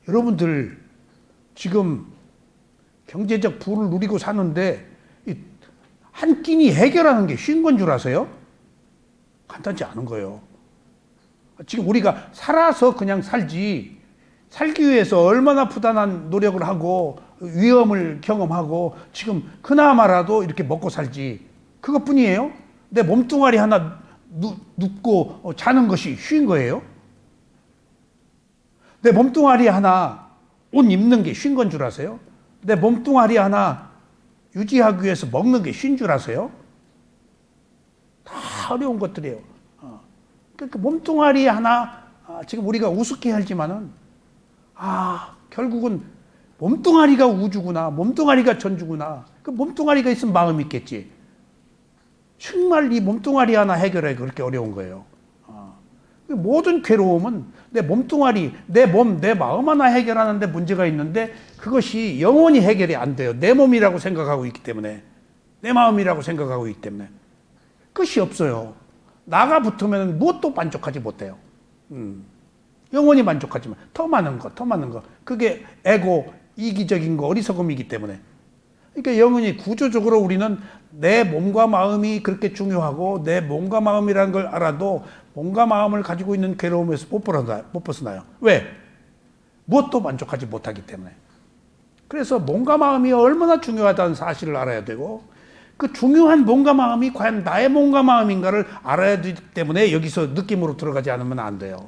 여러분들 지금 경제적 부를 누리고 사는데 한 끼니 해결하는 게 쉬운 건 줄 아세요? 간단치 않은 거예요. 지금 우리가 살아서 그냥 살지 살기 위해서 얼마나 부단한 노력을 하고 위험을 경험하고 지금 그나마라도 이렇게 먹고 살지 그것뿐이에요? 내 몸뚱아리 하나 눕고 자는 것이 쉬운 거예요? 내 몸뚱아리 하나 옷 입는 게 쉬운 건 줄 아세요? 내 몸뚱아리 하나 유지하기 위해서 먹는 게 쉬운 줄 아세요? 다 어려운 것들이에요. 그러니까 몸뚱아리 하나 지금 우리가 우습게 하지만은 결국은 몸뚱아리가 우주구나. 몸뚱아리가 전주구나. 그 몸뚱아리가 있으면 마음이 있겠지. 정말 이 몸뚱아리 하나 해결하기 그렇게 어려운 거예요. 모든 괴로움은 내 몸뚱아리, 내 몸, 내 마음 하나 해결하는데 문제가 있는데 그것이 영원히 해결이 안 돼요. 내 몸이라고 생각하고 있기 때문에. 내 마음이라고 생각하고 있기 때문에. 끝이 없어요. 나가 붙으면 무엇도 만족하지 못해요. 영원히 만족하지만 더 많은 거. 그게 에고, 이기적인 거, 어리석음이기 때문에. 그러니까 영원히 구조적으로 우리는 내 몸과 마음이 그렇게 중요하고 내 몸과 마음이라는 걸 알아도 몸과 마음을 가지고 있는 괴로움에서 못 벗어나요. 왜? 무엇도 만족하지 못하기 때문에. 그래서 몸과 마음이 얼마나 중요하다는 사실을 알아야 되고 그 중요한 몸과 마음이 과연 나의 몸과 마음인가를 알아야 되기 때문에 여기서 느낌으로 들어가지 않으면 안 돼요.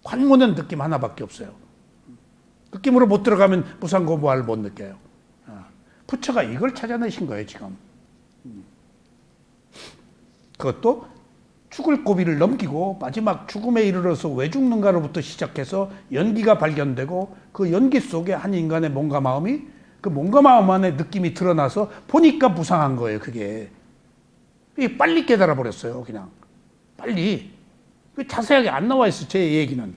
관문은 느낌 하나밖에 없어요. 느낌으로 못 들어가면 무상고부화를 못 느껴요. 부처가 이걸 찾아내신 거예요, 지금. 그것도 죽을 고비를 넘기고 마지막 죽음에 이르러서 왜 죽는가로부터 시작해서 연기가 발견되고 그 연기 속에 한 인간의 몸과 마음이 그 몸과 마음 안에 느낌이 드러나서 보니까 무상한 거예요, 그게. 빨리 깨달아 버렸어요, 그냥. 빨리. 자세하게 안 나와 있어, 제 얘기는.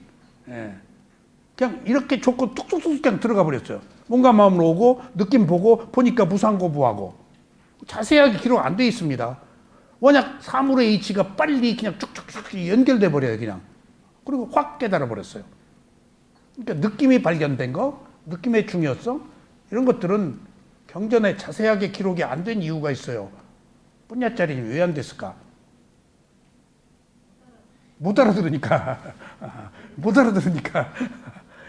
그냥 이렇게 좋고 뚝뚝뚝 그냥 들어가 버렸어요. 몸과 마음으로 오고 느낌 보고 보니까 무상고부하고 자세하게 기록 안 돼 있습니다. 워낙 사물의 이치가 빨리 그냥 쭉쭉쭉 연결돼 버려요, 그냥. 그리고 확 깨달아 버렸어요. 그러니까 느낌이 발견된 거, 느낌의 중요성 이런 것들은 경전에 자세하게 기록이 안 된 이유가 있어요. 뿌냐짜리는 왜 안 됐을까? 못 알아들으니까.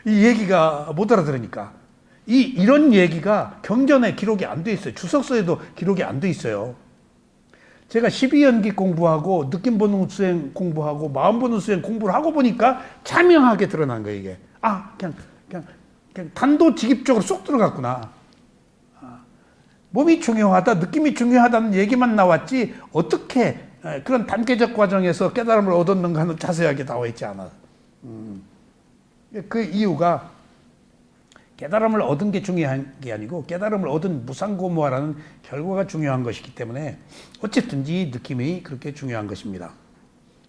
이 얘기가 못 알아들으니까. 이런 얘기가 경전에 기록이 안 돼 있어요. 주석서에도 기록이 안 돼 있어요. 제가 12연기 공부하고 느낌 보는 수행 공부하고 마음 보는 수행 공부를 하고 보니까 자명하게 드러난 거예요, 이게. 그냥 단도직입적으로 쏙 들어갔구나. 몸이 중요하다, 느낌이 중요하다는 얘기만 나왔지 어떻게 그런 단계적 과정에서 깨달음을 얻었는가는 자세하게 나와 있지 않아. 그 이유가 깨달음을 얻은 게 중요한 게 아니고 깨달음을 얻은 무상고무화라는 결과가 중요한 것이기 때문에 어쨌든지 느낌이 그렇게 중요한 것입니다.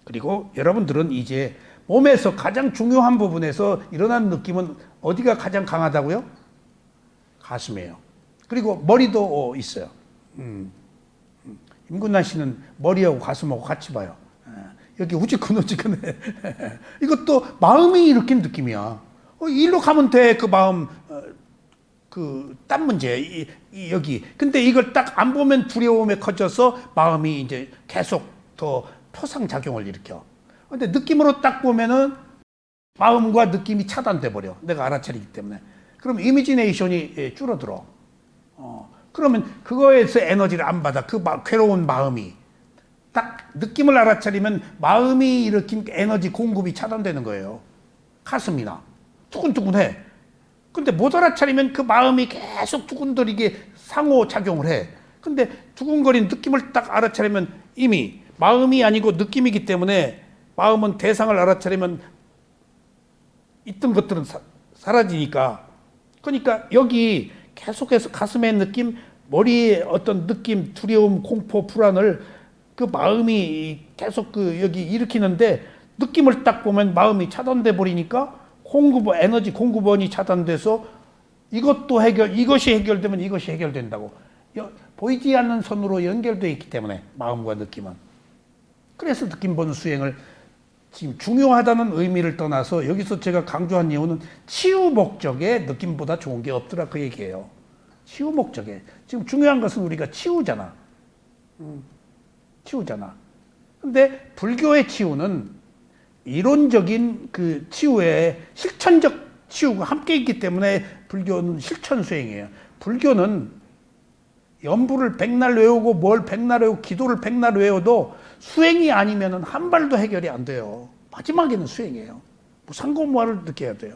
그리고 여러분들은 이제 몸에서 가장 중요한 부분에서 일어나는 느낌은 어디가 가장 강하다고요? 가슴이에요. 그리고 머리도 있어요. 임군란 씨는 머리하고 가슴하고 같이 봐요. 여기 우지근우지근해. 이것도 마음이 일으킨 느낌이야. 일로 가면 돼, 그 마음, 딴 문제, 여기. 근데 이걸 딱 안 보면 두려움에 커져서 마음이 이제 계속 더 토상작용을 일으켜. 근데 느낌으로 딱 보면은 마음과 느낌이 차단돼 버려. 내가 알아차리기 때문에. 그럼 이미지네이션이 줄어들어. 그러면 그거에서 에너지를 안 받아. 괴로운 마음이. 딱 느낌을 알아차리면 마음이 일으킨 에너지 공급이 차단되는 거예요. 가슴이나. 두근두근해. 근데 못 알아차리면 그 마음이 계속 두근거리게 상호작용을 해. 근데 두근거리는 느낌을 딱 알아차리면 이미 마음이 아니고 느낌이기 때문에 마음은 대상을 알아차리면 있던 것들은 사라지니까. 그러니까 여기 계속해서 가슴의 느낌, 머리의 어떤 느낌, 두려움, 공포, 불안을 그 마음이 계속 그 여기 일으키는데 느낌을 딱 보면 마음이 차단돼 버리니까 에너지 공급원이 차단돼서 이것이 해결되면 이것이 해결된다고. 보이지 않는 선으로 연결되어 있기 때문에 마음과 느낌은. 그래서 느낌 보는 수행을 지금 중요하다는 의미를 떠나서 여기서 제가 강조한 이유는 치유 목적에 느낌보다 좋은 게 없더라 그 얘기예요. 치유 목적에. 지금 중요한 것은 우리가 치유잖아. 치유잖아. 근데 불교의 치유는 이론적인 그 치유에 실천적 치유가 함께 있기 때문에 불교는 실천 수행이에요. 불교는 연부를 백날 외우고 뭘 백날 외우고 기도를 백날 외워도 수행이 아니면 한 발도 해결이 안 돼요. 마지막에는 수행이에요. 무상고무화를 느껴야 돼요.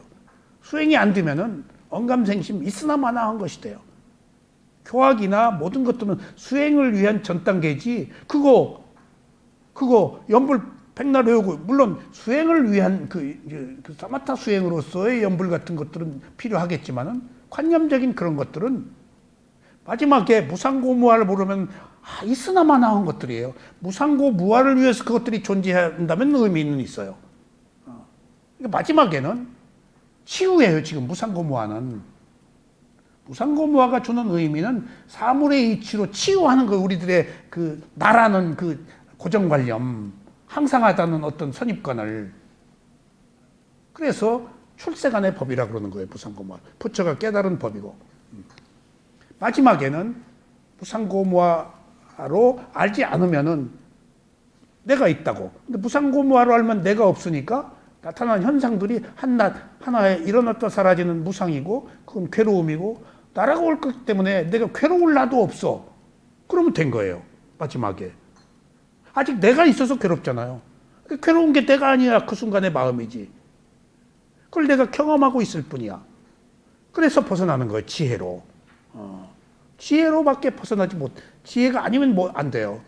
수행이 안 되면은 언감생심 있으나마나한 것이 돼요. 교학이나 모든 것들은 수행을 위한 전 단계지. 그거 연불 백날 외우고 물론 수행을 위한 그 사마타 수행으로서의 연불 같은 것들은 필요하겠지만은 관념적인 그런 것들은 마지막에 무상고무화를 모르면 있으나마나한 것들이에요. 무상고무화를 위해서 그것들이 존재한다면 의미는 있어요. 그러니까 마지막에는 치유예요. 지금 무상고무화는. 무상고무화가 주는 의미는 사물의 이치로 치유하는 거. 우리들의 그 나라는 그 고정관념, 항상하다는 어떤 선입관을. 그래서 출세간의 법이라 그러는 거예요. 무상고무화. 부처가 깨달은 법이고. 마지막에는 무상고무화로 알지 않으면은 내가 있다고. 근데 무상고무화로 알면 내가 없으니까 나타나는 현상들이 한낱 하나에 일어났다 사라지는 무상이고 그건 괴로움이고 나라가 올 것 때문에 내가 괴로울 나도 없어. 그러면 된 거예요. 마지막에. 아직 내가 있어서 괴롭잖아요. 괴로운 게 내가 아니야. 그 순간의 마음이지. 그걸 내가 경험하고 있을 뿐이야. 그래서 벗어나는 거예요. 지혜로. 지혜로밖에 벗어나지 못. 지혜가 아니면 뭐 안 돼요.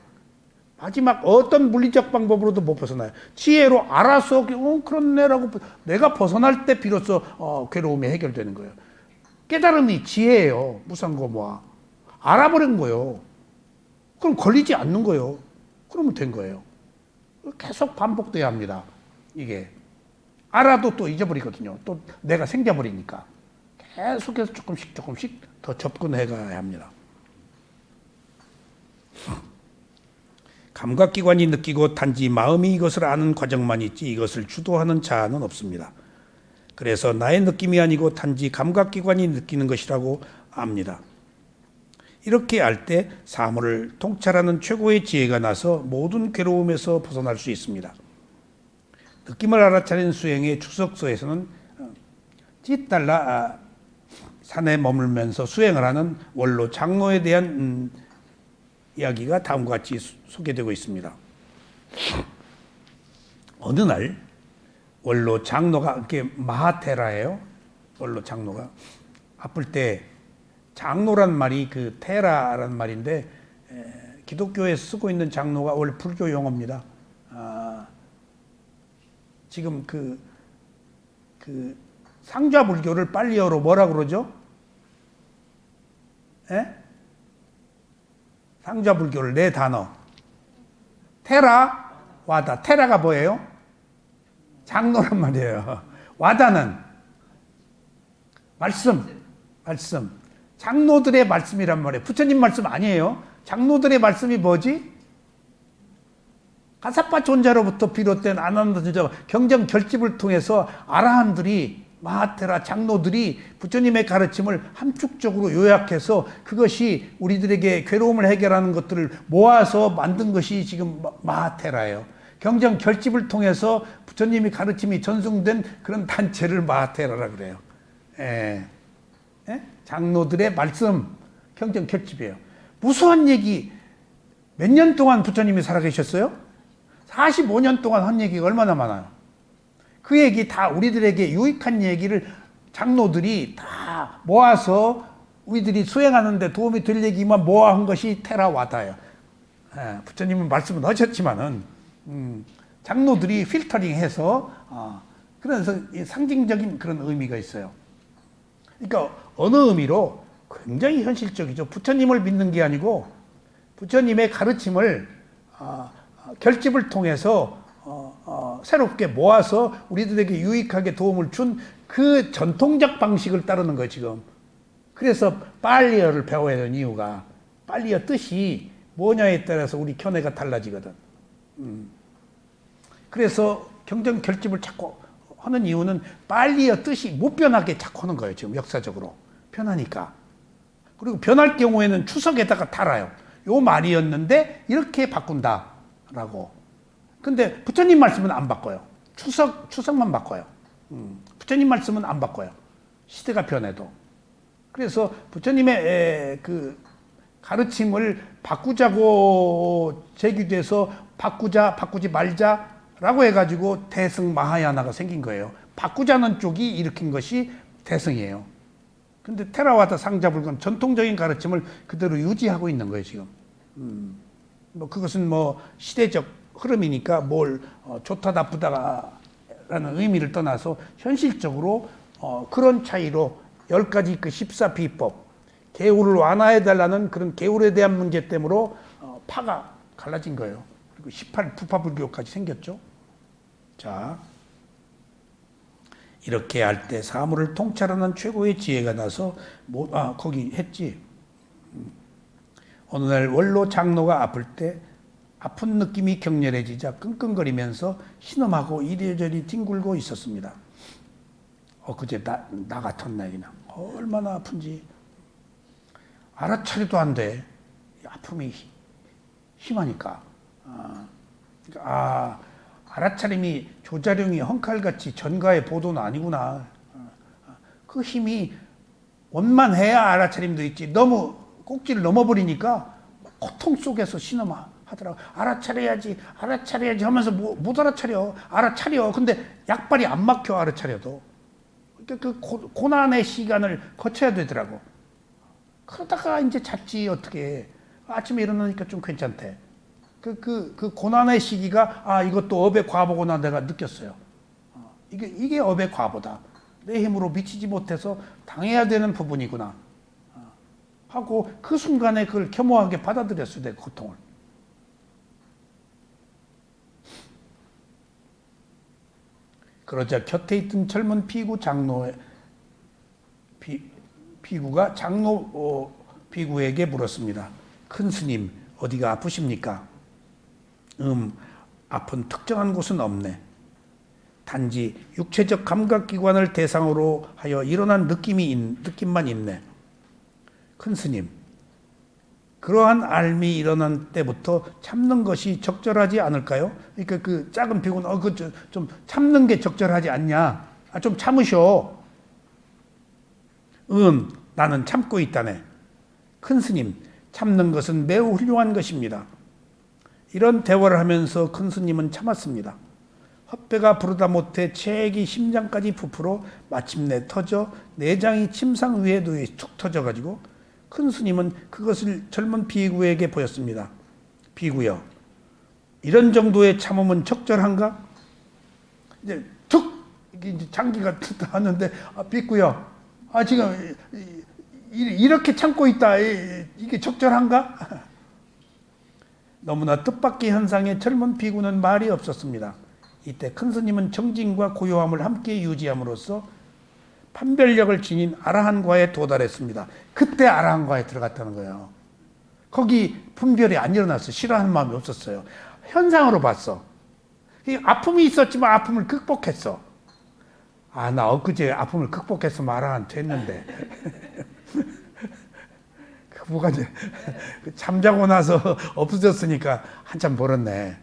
마지막 어떤 물리적 방법으로도 못 벗어나요. 지혜로 알아서 그렇네라고 내가 벗어날 때 비로소 괴로움이 해결되는 거예요. 깨달음이 지혜예요. 무상고무화. 알아버린 거예요. 그럼 걸리지 않는 거예요. 그러면 된 거예요. 계속 반복돼야 합니다. 이게 알아도 또 잊어버리거든요. 또 내가 생겨버리니까 계속해서 조금씩 더 접근해 가야 합니다. 감각기관이 느끼고 단지 마음이 이것을 아는 과정만 있지 이것을 주도하는 자는 없습니다. 그래서 나의 느낌이 아니고 단지 감각기관이 느끼는 것이라고 압니다. 이렇게 알 때 사물을 통찰하는 최고의 지혜가 나서 모든 괴로움에서 벗어날 수 있습니다. 느낌을 알아차리는 수행의 주석서에서는 찌달라 산에 머물면서 수행을 하는 원로 장로에 대한 이야기가 다음과 같이 소개되고 있습니다. 어느 날 원로 장로가 이렇게 마하테라예요. 원로 장로가 아플 때 장로란 말이 그 테라란 말인데 기독교에 쓰고 있는 장로가 원래 불교 용어입니다. 지금 그 상좌 불교를 빨리어로 뭐라 그러죠? 상좌 불교를 네 단어. 테라, 와다. 테라가 뭐예요? 장로란 말이에요. 와다는 말씀. 장로들의 말씀이란 말이에요. 부처님 말씀 아니에요. 장로들의 말씀이 뭐지? 가사파 존자로부터 비롯된 아난다 존자 경전 결집을 통해서 아라한들이 마하테라 장로들이 부처님의 가르침을 함축적으로 요약해서 그것이 우리들에게 괴로움을 해결하는 것들을 모아서 만든 것이 지금 마하테라예요. 경전 결집을 통해서 부처님의 가르침이 전승된 그런 단체를 마하테라라 그래요. 장로들의 말씀, 경전 결집이에요. 무수한 얘기, 몇 년 동안 부처님이 살아계셨어요? 45년 동안 한 얘기가 얼마나 많아요. 그 얘기 다 우리들에게 유익한 얘기를 장로들이 다 모아서 우리들이 수행하는데 도움이 될 얘기만 모아한 것이 테라와다예요. 부처님은 말씀은 하셨지만은 장로들이 필터링해서 그래서 상징적인 그런 의미가 있어요. 그러니까 어느 의미로 굉장히 현실적이죠. 부처님을 믿는 게 아니고 부처님의 가르침을 결집을 통해서 새롭게 모아서 우리들에게 유익하게 도움을 준 그 전통적 방식을 따르는 거예요, 지금. 그래서 빨리어를 배워야 되는 이유가 빨리어 뜻이 뭐냐에 따라서 우리 견해가 달라지거든. 그래서 경전 결집을 자꾸 하는 이유는 빨리어 뜻이 못 변하게 자꾸 하는 거예요, 지금 역사적으로. 변하니까. 그리고 변할 경우에는 추석에다가 달아요. 요 말이었는데 이렇게 바꾼다라고. 근데 부처님 말씀은 안 바꿔요. 추석만 바꿔요. 부처님 말씀은 안 바꿔요. 시대가 변해도. 그래서 부처님의 그 가르침을 바꾸자고 제기돼서 바꾸지 말자라고 해가지고 대승 마하야나가 생긴 거예요. 바꾸자는 쪽이 일으킨 것이 대승이에요. 근데 테라와다 상자불감 전통적인 가르침을 그대로 유지하고 있는 거예요, 지금. 뭐 그것은 뭐 시대적 흐름이니까 뭘 좋다 나쁘다라는 의미를 떠나서 현실적으로 그런 차이로 10가지 그 14비법 계율을 완화해달라는 그런 계율에 대한 문제 때문에 파가 갈라진 거예요. 그리고 18 부파불교까지 생겼죠. 자, 이렇게 할 때 사물을 통찰하는 최고의 지혜가 나서 거기 했지. 어느 날 원로 장로가 아플 때 아픈 느낌이 격렬해지자 끙끙거리면서 신음하고 이리저리 뒹굴고 있었습니다. 그제 나 같았나 그냥. 얼마나 아픈지 알아차리도 안 돼. 아픔이 심하니까. 알아차림이 조자룡이 헝칼같이 전가의 보도는 아니구나. 그 힘이 원만해야 알아차림도 있지. 너무 꼭지를 넘어버리니까 고통 속에서 신음하더라고. 알아차려야지 하면서 못 알아차려. 알아차려. 근데 약발이 안 막혀, 알아차려도. 그 고난의 시간을 거쳐야 되더라고. 그러다가 이제 잤지, 어떻게. 아침에 일어나니까 좀 괜찮대. 그 고난의 시기가, 이것도 업의 과보구나 내가 느꼈어요. 이게 업의 과보다. 내 힘으로 미치지 못해서 당해야 되는 부분이구나. 하고 그 순간에 그걸 겸허하게 받아들였어요, 내 고통을. 그러자 곁에 있던 젊은 피구 장로의 피구가 장로 피구에게 물었습니다. 큰 스님, 어디가 아프십니까? 아픈 특정한 곳은 없네. 단지 육체적 감각기관을 대상으로 하여 일어난 느낌만 있네. 큰 스님, 그러한 앓음이 일어난 때부터 참는 것이 적절하지 않을까요? 그러니까 그 작은 피구는 좀 참는 게 적절하지 않냐? 좀 참으셔. 나는 참고 있다네. 큰 스님, 참는 것은 매우 훌륭한 것입니다. 이런 대화를 하면서 큰 스님은 참았습니다. 헛배가 부르다 못해 체액이 심장까지 부풀어 마침내 터져 내장이 침상 위에 누이 툭 터져가지고 큰 스님은 그것을 젊은 비구에게 보였습니다. 비구여, 이런 정도의 참음은 적절한가? 이제 툭 이제 장기가 툭 하는데 비구여, 지금 이렇게 참고 있다. 이게 적절한가? 너무나 뜻밖의 현상에 젊은 비구는 말이 없었습니다. 이때 큰 스님은 정진과 고요함을 함께 유지함으로써 판별력을 지닌 아라한과에 도달했습니다. 그때 아라한과에 들어갔다는 거예요. 거기 분별이 안 일어났어. 싫어하는 마음이 없었어요. 현상으로 봤어. 아픔이 있었지만 아픔을 극복했어. 나 엊그제 아픔을 극복해서 아라한 됐는데. 뭐가 이제 잠자고 나서 없어졌으니까 한참 벌었네.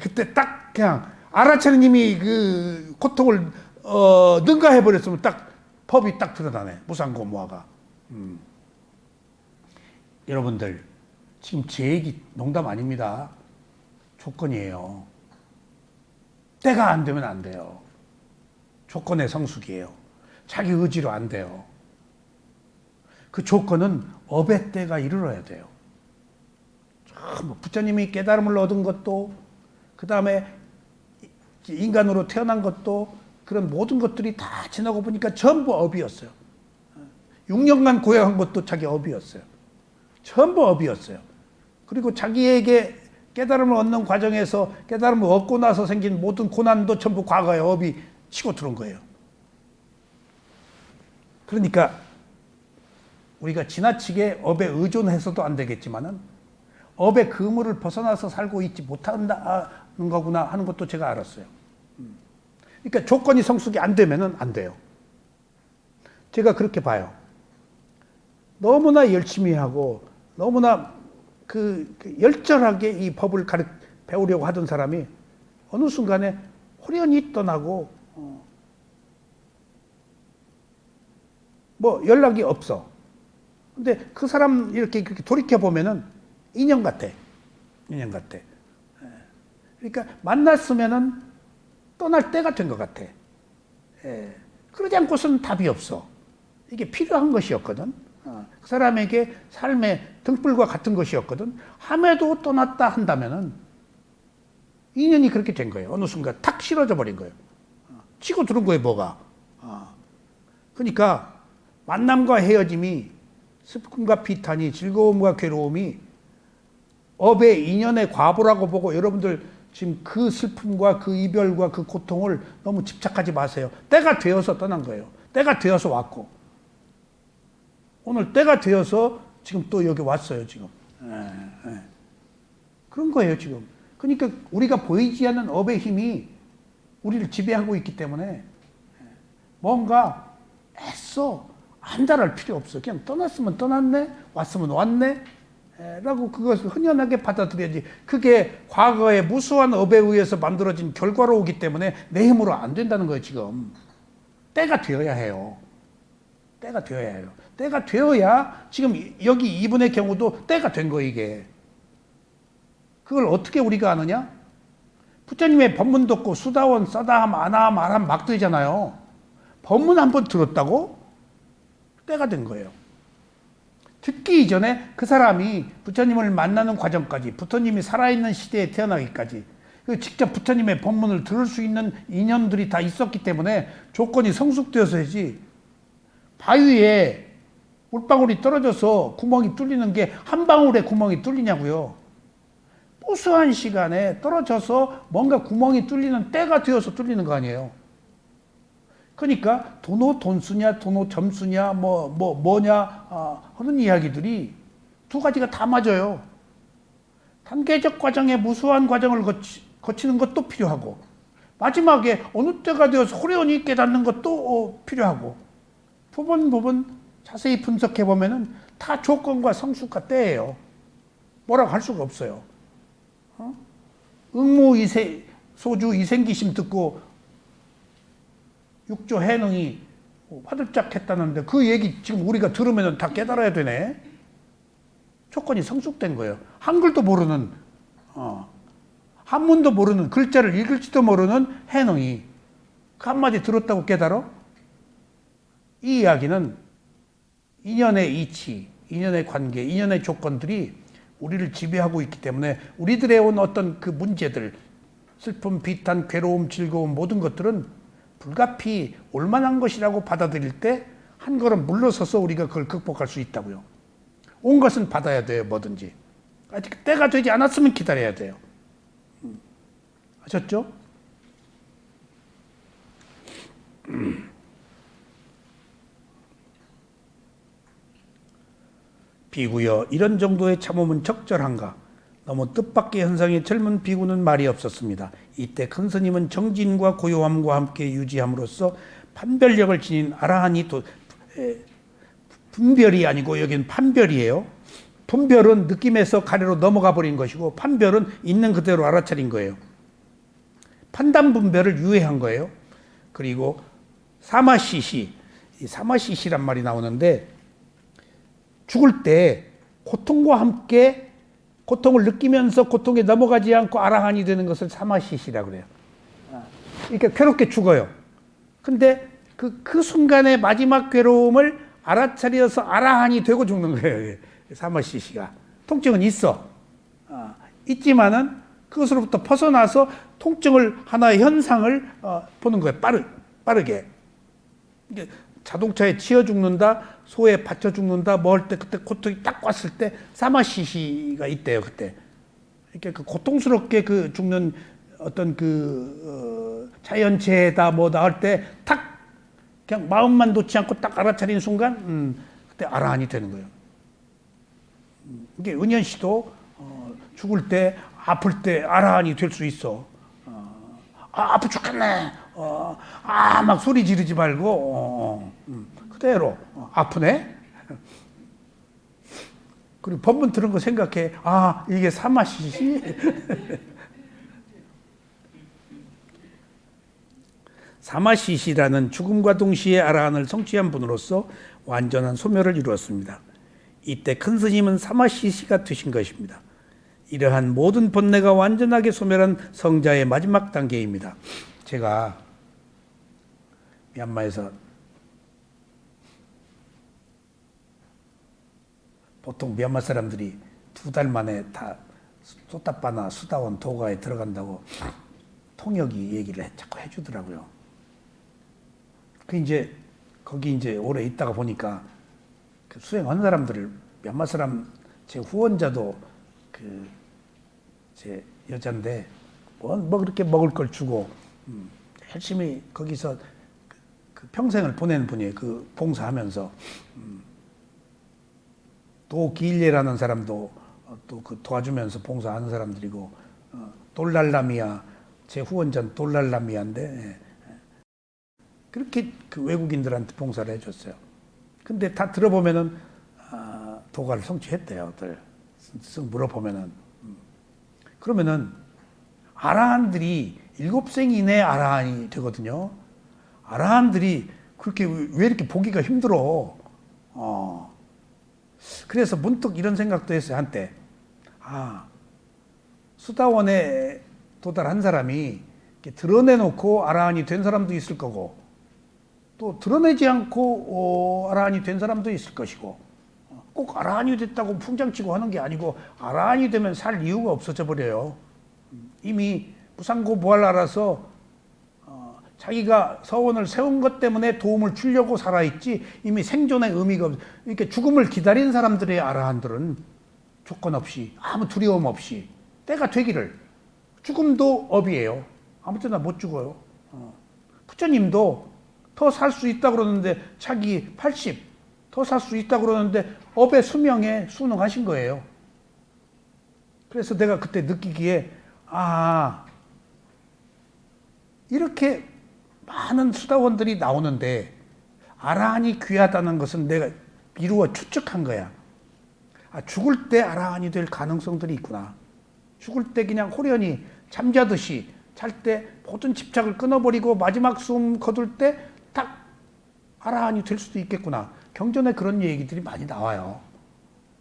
그때 딱 그냥 알아차리님이 그 고통을 능가해버렸으면 딱 법이 딱 드러나네. 무상고무화가. 여러분들 지금 제 얘기 농담 아닙니다. 조건이에요. 때가 안 되면 안 돼요. 조건의 성숙이에요. 자기 의지로 안 돼요. 그 조건은 업의 때가 이르러야 돼요. 부처님이 깨달음을 얻은 것도, 그 다음에 인간으로 태어난 것도, 그런 모든 것들이 다 지나고 보니까 전부 업이었어요. 6년간 고행한 것도 자기 업이었어요. 전부 업이었어요. 그리고 자기에게 깨달음을 얻는 과정에서 깨달음을 얻고 나서 생긴 모든 고난도 전부 과거의 업이 치고 들어온 거예요. 그러니까 우리가 지나치게 업에 의존해서도 안 되겠지만은 업의 그물을 벗어나서 살고 있지 못한다는 거구나 하는 것도 제가 알았어요. 그러니까 조건이 성숙이 안 되면은 안 돼요. 제가 그렇게 봐요. 너무나 열심히 하고 너무나 열정하게 이 법을 배우려고 하던 사람이 어느 순간에 호련히 떠나고 뭐 연락이 없어. 근데 그 사람 이렇게 돌이켜 보면은 인연 같아. 인연 같아. 그러니까 만났으면은 떠날 때가 된 것 같아. 그러지 않고서는 답이 없어. 이게 필요한 것이었거든. 그 사람에게 삶의 등불과 같은 것이었거든. 함에도 떠났다 한다면은 인연이 그렇게 된 거예요. 어느 순간 탁 싫어져 버린 거예요. 치고 들은 거예요, 뭐가. 그러니까 만남과 헤어짐이 슬픔과 비탄이 즐거움과 괴로움이 업의 인연의 과보라고 보고 여러분들 지금 그 슬픔과 그 이별과 그 고통을 너무 집착하지 마세요. 때가 되어서 떠난 거예요. 때가 되어서 왔고 오늘 때가 되어서 지금 또 여기 왔어요. 지금 그런 거예요. 지금. 그러니까 우리가 보이지 않는 업의 힘이 우리를 지배하고 있기 때문에 뭔가 애써 안달할 필요 없어. 그냥 떠났으면 떠났네, 왔으면 왔네 라고 그것을 흔연하게 받아들여야지. 그게 과거의 무수한 업에 의해서 만들어진 결과로 오기 때문에 내 힘으로 안 된다는 거예요. 지금 때가 되어야 해요. 때가 되어야 해요. 때가 되어야 지금 여기 이분의 경우도 때가 된 거예요. 이게 그걸 어떻게 우리가 아느냐? 부처님의 법문 듣고 수다원, 싸다함, 아나함, 아람 막 들잖아요. 법문 한번 들었다고 때가 된 거예요. 듣기 이전에 그 사람이 부처님을 만나는 과정까지, 부처님이 살아있는 시대에 태어나기까지 직접 부처님의 법문을 들을 수 있는 인연들이 다 있었기 때문에 조건이 성숙되어서야지. 바위에 물방울이 떨어져서 구멍이 뚫리는 게 한 방울에 구멍이 뚫리냐고요. 무수한 시간에 떨어져서 뭔가 구멍이 뚫리는 때가 되어서 뚫리는 거 아니에요. 그러니까 도노 돈수냐 도노 점수냐 뭐냐 하는 이야기들이 두 가지가 다 맞아요. 단계적 과정에 무수한 과정을 거치는 것도 필요하고 마지막에 어느 때가 되어서 호련히 깨닫는 것도 필요하고 부분 자세히 분석해 보면은 다 조건과 성숙과 때예요. 뭐라고 할 수가 없어요. 응무 소주 이생기심 듣고 육조 해능이 화들짝 했다는데 그 얘기 지금 우리가 들으면 다 깨달아야 되네. 조건이 성숙된 거예요. 한글도 모르는 한문도 모르는 글자를 읽을지도 모르는 해능이 그 한마디 들었다고 깨달아? 이 이야기는 인연의 이치, 인연의 관계, 인연의 조건들이 우리를 지배하고 있기 때문에 우리들의 온 어떤 그 문제들, 슬픔, 비탄, 괴로움, 즐거움 모든 것들은 불가피 올만한 것이라고 받아들일 때 한 걸음 물러서서 우리가 그걸 극복할 수 있다고요. 온 것은 받아야 돼요. 뭐든지. 아직 때가 되지 않았으면 기다려야 돼요. 아셨죠? 비구여, 이런 정도의 참음은 적절한가? 너무 뜻밖의 현상에 젊은 비구는 말이 없었습니다. 이때 큰 스님은 정진과 고요함과 함께 유지함으로써 판별력을 지닌 아라한이 분별이 아니고 여기는 판별이에요. 분별은 느낌에서 가래로 넘어가 버린 것이고 판별은 있는 그대로 알아차린 거예요. 판단 분별을 유예한 거예요. 그리고 사마시시, 이 사마시시란 말이 나오는데 죽을 때 고통과 함께 고통을 느끼면서 고통에 넘어가지 않고 아라한이 되는 것을 사마시시라고 그래요. 그러니까 괴롭게 죽어요. 근데 그 순간의 마지막 괴로움을 알아차려서 아라한이 되고 죽는 거예요. 사마시시가. 통증은 있어. 있지만은 그것으로부터 벗어나서 통증을 하나의 현상을 보는 거예요. 빠르게. 자동차에 치여 죽는다, 소에 받쳐 죽는다, 뭐 할 때 그때 고통이 딱 왔을 때 사마시시가 있대요. 그때. 이렇게 그 고통스럽게 그 죽는 어떤 자연재해다 뭐다 할 때 탁 그냥 마음만 놓지 않고 딱 알아차리는 순간 그때 아라한이 되는 거예요. 이게 은현 씨도 죽을 때 아플 때 아라한이 될 수 있어. 아파 죽겠네. 막 소리 지르지 말고 그대로 아프네. 그리고 법문 들은 거 생각해. 이게 사마시시. 사마시시라는 죽음과 동시에 아라한을 성취한 분으로서 완전한 소멸을 이루었습니다. 이때 큰 스님은 사마시시가 되신 것입니다. 이러한 모든 번뇌가 완전하게 소멸한 성자의 마지막 단계입니다. 제가 미얀마에서 보통 미얀마 사람들이 2달 만에 다 소타파나 수다원 도가에 들어간다고 통역이 얘기를 자꾸 해주더라고요. 이제 거기 이제 오래 있다가 보니까 그 수행하는 사람들을 미얀마 사람 제 후원자도 제 여잔데 뭐 그렇게 먹을 걸 주고 열심히 거기서 그 평생을 보낸 분이에요. 그 봉사하면서 도길예라는 사람도 또 그 도와주면서 봉사하는 사람들이고 돌랄라미아 제 후원자는 돌랄라미아인데 그렇게 그 외국인들한테 봉사를 해줬어요. 근데 다 들어보면은 도가를 성취했대요. 쓱 물어보면은 그러면은 아라한들이 7생 이내 아라한이 되거든요. 아라한들이 그렇게 왜 이렇게 보기가 힘들어? 그래서 문득 이런 생각도 했어요. 한때 수다원에 도달한 사람이 이렇게 드러내놓고 아라한이 된 사람도 있을 거고 또 드러내지 않고 아라한이 된 사람도 있을 것이고 꼭 아라한이 됐다고 풍장치고 하는 게 아니고 아라한이 되면 살 이유가 없어져 버려요. 이미 무상고부활 알아서 자기가 서원을 세운 것 때문에 도움을 주려고 살아있지 이미 생존의 의미가 없어. 이렇게 죽음을 기다린 사람들의 아라한들은 조건 없이 아무 두려움 없이 때가 되기를 죽음도 업이에요. 아무 때나 못 죽어요. 부처님도 더 살 수 있다 그러는데 차기 80 더 살 수 있다 그러는데 업의 수명에 순응하신 거예요. 그래서 내가 그때 느끼기에 이렇게 많은 수다원들이 나오는데 아라한이 귀하다는 것은 내가 미루어 추측한 거야. 죽을 때 아라한이 될 가능성들이 있구나. 죽을 때 그냥 호련히 잠자듯이 잘 때 모든 집착을 끊어버리고 마지막 숨 거둘 때 딱 아라한이 될 수도 있겠구나. 경전에 그런 얘기들이 많이 나와요.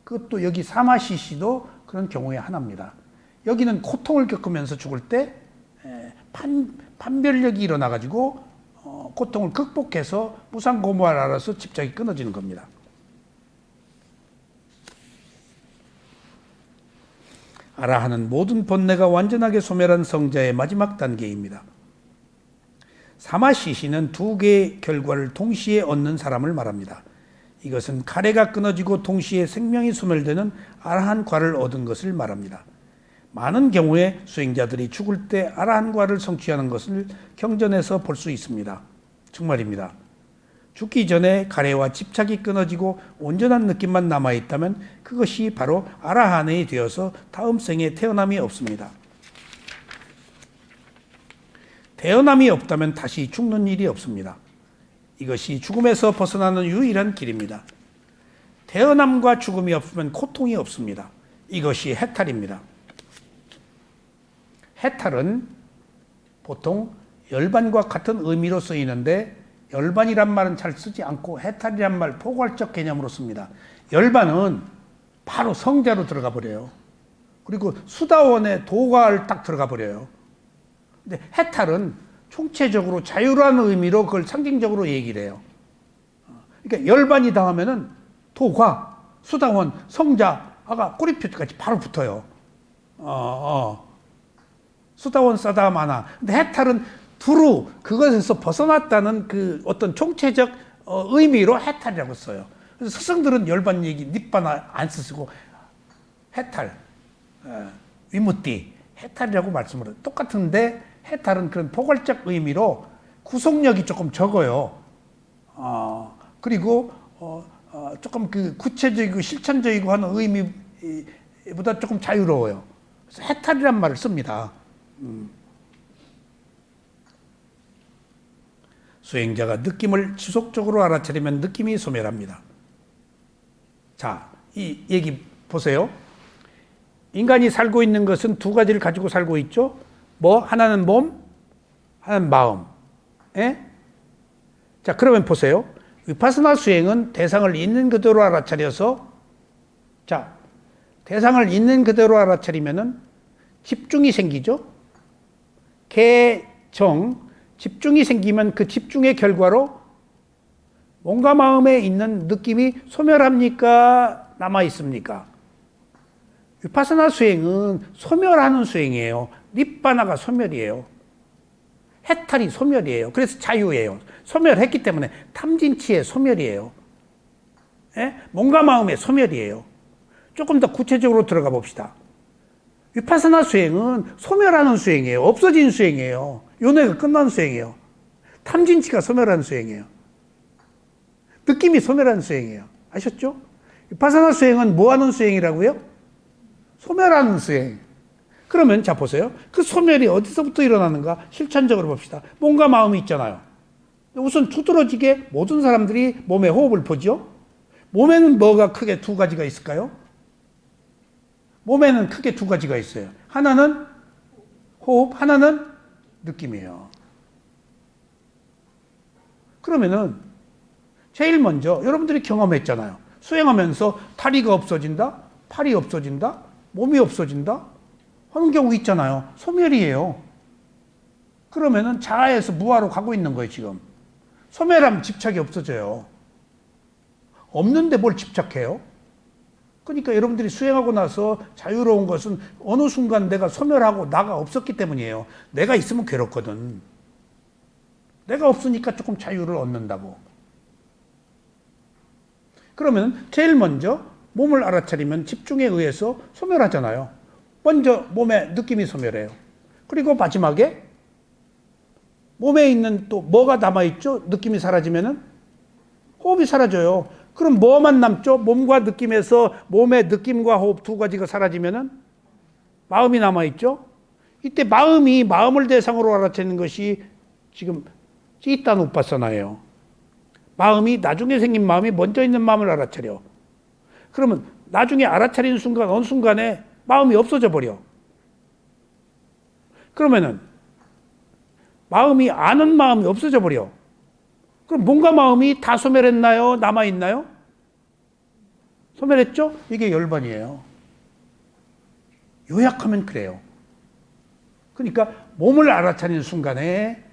그것도 여기 사마시시도 그런 경우의 하나입니다. 여기는 고통을 겪으면서 죽을 때 판별력이 일어나가지고 고통을 극복해서 무상고무를 알아서 집착이 끊어지는 겁니다. 아라한은 모든 번뇌가 완전하게 소멸한 성자의 마지막 단계입니다. 사마시시는 2개의 결과를 동시에 얻는 사람을 말합니다. 이것은 가래가 끊어지고 동시에 생명이 소멸되는 아라한과를 얻은 것을 말합니다. 많은 경우에 수행자들이 죽을 때 아라한과를 성취하는 것을 경전에서 볼 수 있습니다. 정말입니다. 죽기 전에 가래와 집착이 끊어지고 온전한 느낌만 남아있다면 그것이 바로 아라한이 되어서 다음 생에 태어남이 없습니다. 태어남이 없다면 다시 죽는 일이 없습니다. 이것이 죽음에서 벗어나는 유일한 길입니다. 태어남과 죽음이 없으면 고통이 없습니다. 이것이 해탈입니다. 해탈은 보통 열반과 같은 의미로 쓰이는데 열반이란 말은 잘 쓰지 않고 해탈이란 말 포괄적 개념으로 씁니다. 열반은 바로 성자로 들어가 버려요. 그리고 수다원에 도가를 딱 들어가 버려요. 근데 해탈은 총체적으로 자유라는 의미로 그걸 상징적으로 얘기를 해요. 그러니까 열반이 당하면은 도과, 수당원, 성자가 꼬리표까지 바로 붙어요. 수다원 싸다마나. 근데 해탈은 두루 그것에서 벗어났다는 그 어떤 총체적 의미로 해탈이라고 써요. 그래서 스승들은 열반 얘기, 닛바나 안 쓰고 해탈, 위무띠, 해탈이라고 말씀을 해요. 똑같은데 해탈은 그런 포괄적 의미로 구속력이 조금 적어요. 그리고 조금 그 구체적이고 실천적이고 하는 의미보다 조금 자유로워요. 그래서 해탈이란 말을 씁니다. 수행자가 느낌을 지속적으로 알아차리면 느낌이 소멸합니다. 자, 이 얘기 보세요. 인간이 살고 있는 것은 두 가지를 가지고 살고 있죠. 하나는 몸, 하나는 마음. 예? 자, 그러면 보세요. 위파스나 수행은 대상을 있는 그대로 알아차려서, 자, 대상을 있는 그대로 알아차리면은 집중이 생기죠. 집중이 생기면 그 집중의 결과로 몸과 마음에 있는 느낌이 소멸합니까? 남아있습니까? 위파스나 수행은 소멸하는 수행이에요. 닛바나가 소멸이에요. 해탈이 소멸이에요. 그래서 자유예요. 소멸했기 때문에 탐진치의 소멸이에요. 예? 몸과 마음의 소멸이에요. 조금 더 구체적으로 들어가 봅시다. 위파스나 수행은 소멸하는 수행이에요. 없어진 수행이에요. 윤회가 끝난 수행이에요. 탐진치가 소멸하는 수행이에요. 느낌이 소멸하는 수행이에요. 아셨죠? 위파스나 수행은 뭐 하는 수행이라고요? 소멸하는 수행. 그러면 자 보세요. 그 소멸이 어디서부터 일어나는가? 실천적으로 봅시다. 몸과 마음이 있잖아요. 우선 두드러지게 모든 사람들이 몸에 호흡을 보죠. 몸에는 뭐가 크게 두 가지가 있을까요? 몸에는 크게 두 가지가 있어요. 하나는 호흡, 하나는 느낌이에요. 그러면은 제일 먼저 여러분들이 경험했잖아요. 수행하면서 다리가 없어진다, 팔이 없어진다, 몸이 없어진다 하는 경우 있잖아요. 소멸이에요. 그러면은 자아에서 무아로 가고 있는 거예요, 지금. 소멸하면 집착이 없어져요. 없는데 뭘 집착해요? 그러니까 여러분들이 수행하고 나서 자유로운 것은 어느 순간 내가 소멸하고 나가 없었기 때문이에요. 내가 있으면 괴롭거든. 내가 없으니까 조금 자유를 얻는다고. 그러면 제일 먼저 몸을 알아차리면 집중에 의해서 소멸하잖아요. 먼저 몸의 느낌이 소멸해요. 그리고 마지막에 몸에 있는 또 뭐가 남아있죠? 느낌이 사라지면은 호흡이 사라져요. 그럼 뭐만 남죠? 몸과 느낌에서 몸의 느낌과 호흡 두 가지가 사라지면은 마음이 남아있죠? 이때 마음을 대상으로 알아채는 것이 지금 찌따 우파사나예요. 나중에 생긴 마음이 먼저 있는 마음을 알아차려. 그러면 나중에 알아차리는 순간 어느 순간에 마음이 없어져 버려. 그러면은 아는 마음이 없어져 버려. 그럼 몸과 마음이 다 소멸했나요? 남아있나요? 소멸했죠? 이게 열반이에요. 요약하면 그래요. 그러니까 몸을 알아차리는 순간에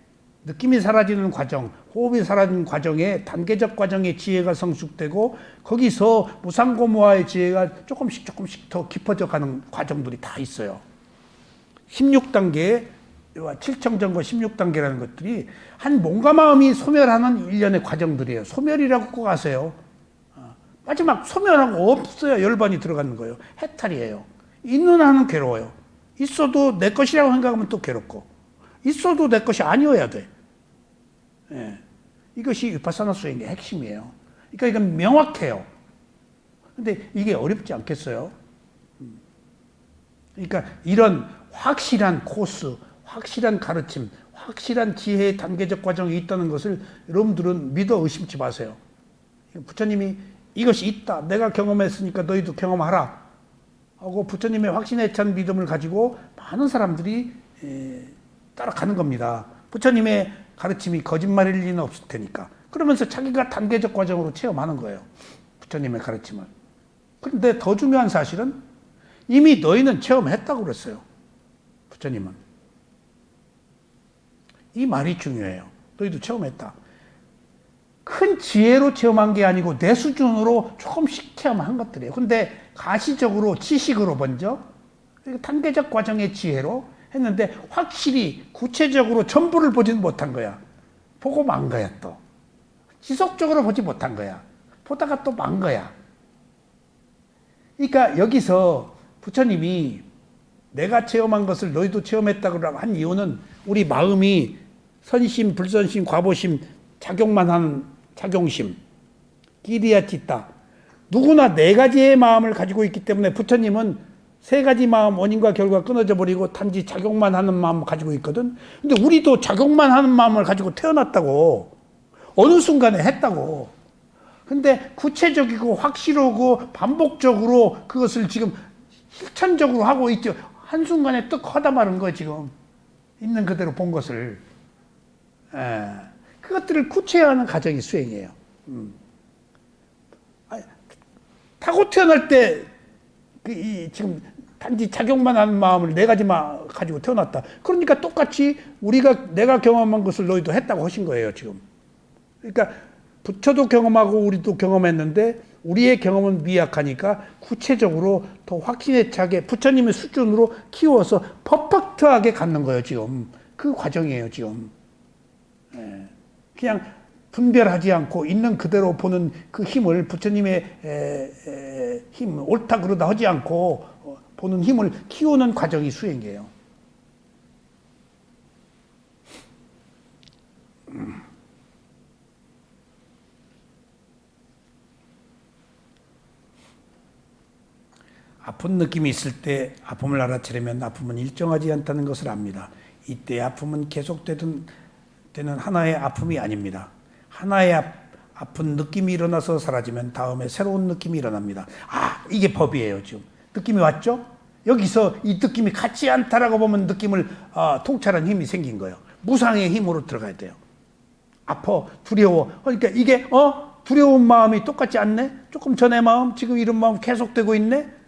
느낌이 사라지는 과정, 호흡이 사라지는 과정에 단계적 과정의 지혜가 성숙되고 거기서 무상고무화의 지혜가 조금씩 더 깊어져 가는 과정들이 다 있어요. 16단계, 7청정거 16단계라는 것들이 한 몸과 마음이 소멸하는 일련의 과정들이에요. 소멸이라고 꼭 아세요. 마지막 소멸하고 없어야 열반이 들어가는 거예요. 해탈이에요. 있는 한은 괴로워요. 있어도 내 것이라고 생각하면 또 괴롭고 있어도 내 것이 아니어야 돼. 예. 이것이 위파사나 수행의 핵심이에요. 그러니까 이건 명확해요. 근데 이게 어렵지 않겠어요? 그러니까 이런 확실한 코스, 확실한 가르침, 확실한 지혜의 단계적 과정이 있다는 것을 여러분들은 믿어 의심치 마세요. 부처님이 이것이 있다. 내가 경험했으니까 너희도 경험하라. 하고 부처님의 확신에 찬 믿음을 가지고 많은 사람들이 따라가는 겁니다. 부처님의 가르침이 거짓말일 리는 없을 테니까. 그러면서 자기가 단계적 과정으로 체험하는 거예요. 부처님의 가르침을. 그런데 더 중요한 사실은 이미 너희는 체험했다고 그랬어요. 부처님은. 이 말이 중요해요. 너희도 체험했다. 그 큰 지혜로 체험한 게 아니고 내 수준으로 조금씩 체험한 것들이에요. 근데 가시적으로 지식으로 먼저 단계적 과정의 지혜로 했는데 확실히 구체적으로 전부를 보지는 못한 거야. 보고 만 거야 또. 지속적으로 보지 못한 거야. 보다가 또 만 거야. 그러니까 여기서 부처님이 내가 체험한 것을 너희도 체험했다고 한 이유는 우리 마음이 선심, 불선심, 과보심, 작용만 하는 작용심, 끼리야 찢다. 누구나 네 가지의 마음을 가지고 있기 때문에 부처님은 세 가지 마음, 원인과 결과 끊어져 버리고 단지 작용만 하는 마음을 가지고 있거든. 근데 우리도 작용만 하는 마음을 가지고 태어났다고. 어느 순간에 했다고. 근데 구체적이고 확실하고 반복적으로 그것을 지금 실천적으로 하고 있죠. 한순간에 떡 하다 마는 거예요, 지금. 있는 그대로 본 것을. 그것들을 구체화하는 과정이 수행이에요. 타고 태어날 때, 지금 단지 작용만 하는 마음을 네 가지만 가지고 태어났다. 그러니까 똑같이 내가 경험한 것을 너희도 했다고 하신 거예요, 지금. 그러니까 부처도 경험하고 우리도 경험했는데 우리의 경험은 미약하니까 구체적으로 더 확신에 차게 부처님의 수준으로 키워서 퍼펙트하게 갖는 거예요, 지금. 그 과정이에요, 지금. 그냥 분별하지 않고 있는 그대로 보는 그 힘을 부처님의 힘, 옳다 그러다 하지 않고 보는 힘을 키우는 과정이 수행이에요. 아픈 느낌이 있을 때 아픔을 알아차리면 아픔은 일정하지 않다는 것을 압니다. 이때 아픔은 계속되는 하나의 아픔이 아닙니다. 하나의 아픈 느낌이 일어나서 사라지면 다음에 새로운 느낌이 일어납니다. 이게 법이에요, 지금. 느낌이 왔죠? 여기서 이 느낌이 같지 않다라고 보면 느낌을 통찰한 힘이 생긴 거예요. 무상의 힘으로 들어가야 돼요. 아파, 두려워. 그러니까 이게 두려운 마음이 똑같지 않네? 조금 전의 마음, 지금 이런 마음 계속되고 있네?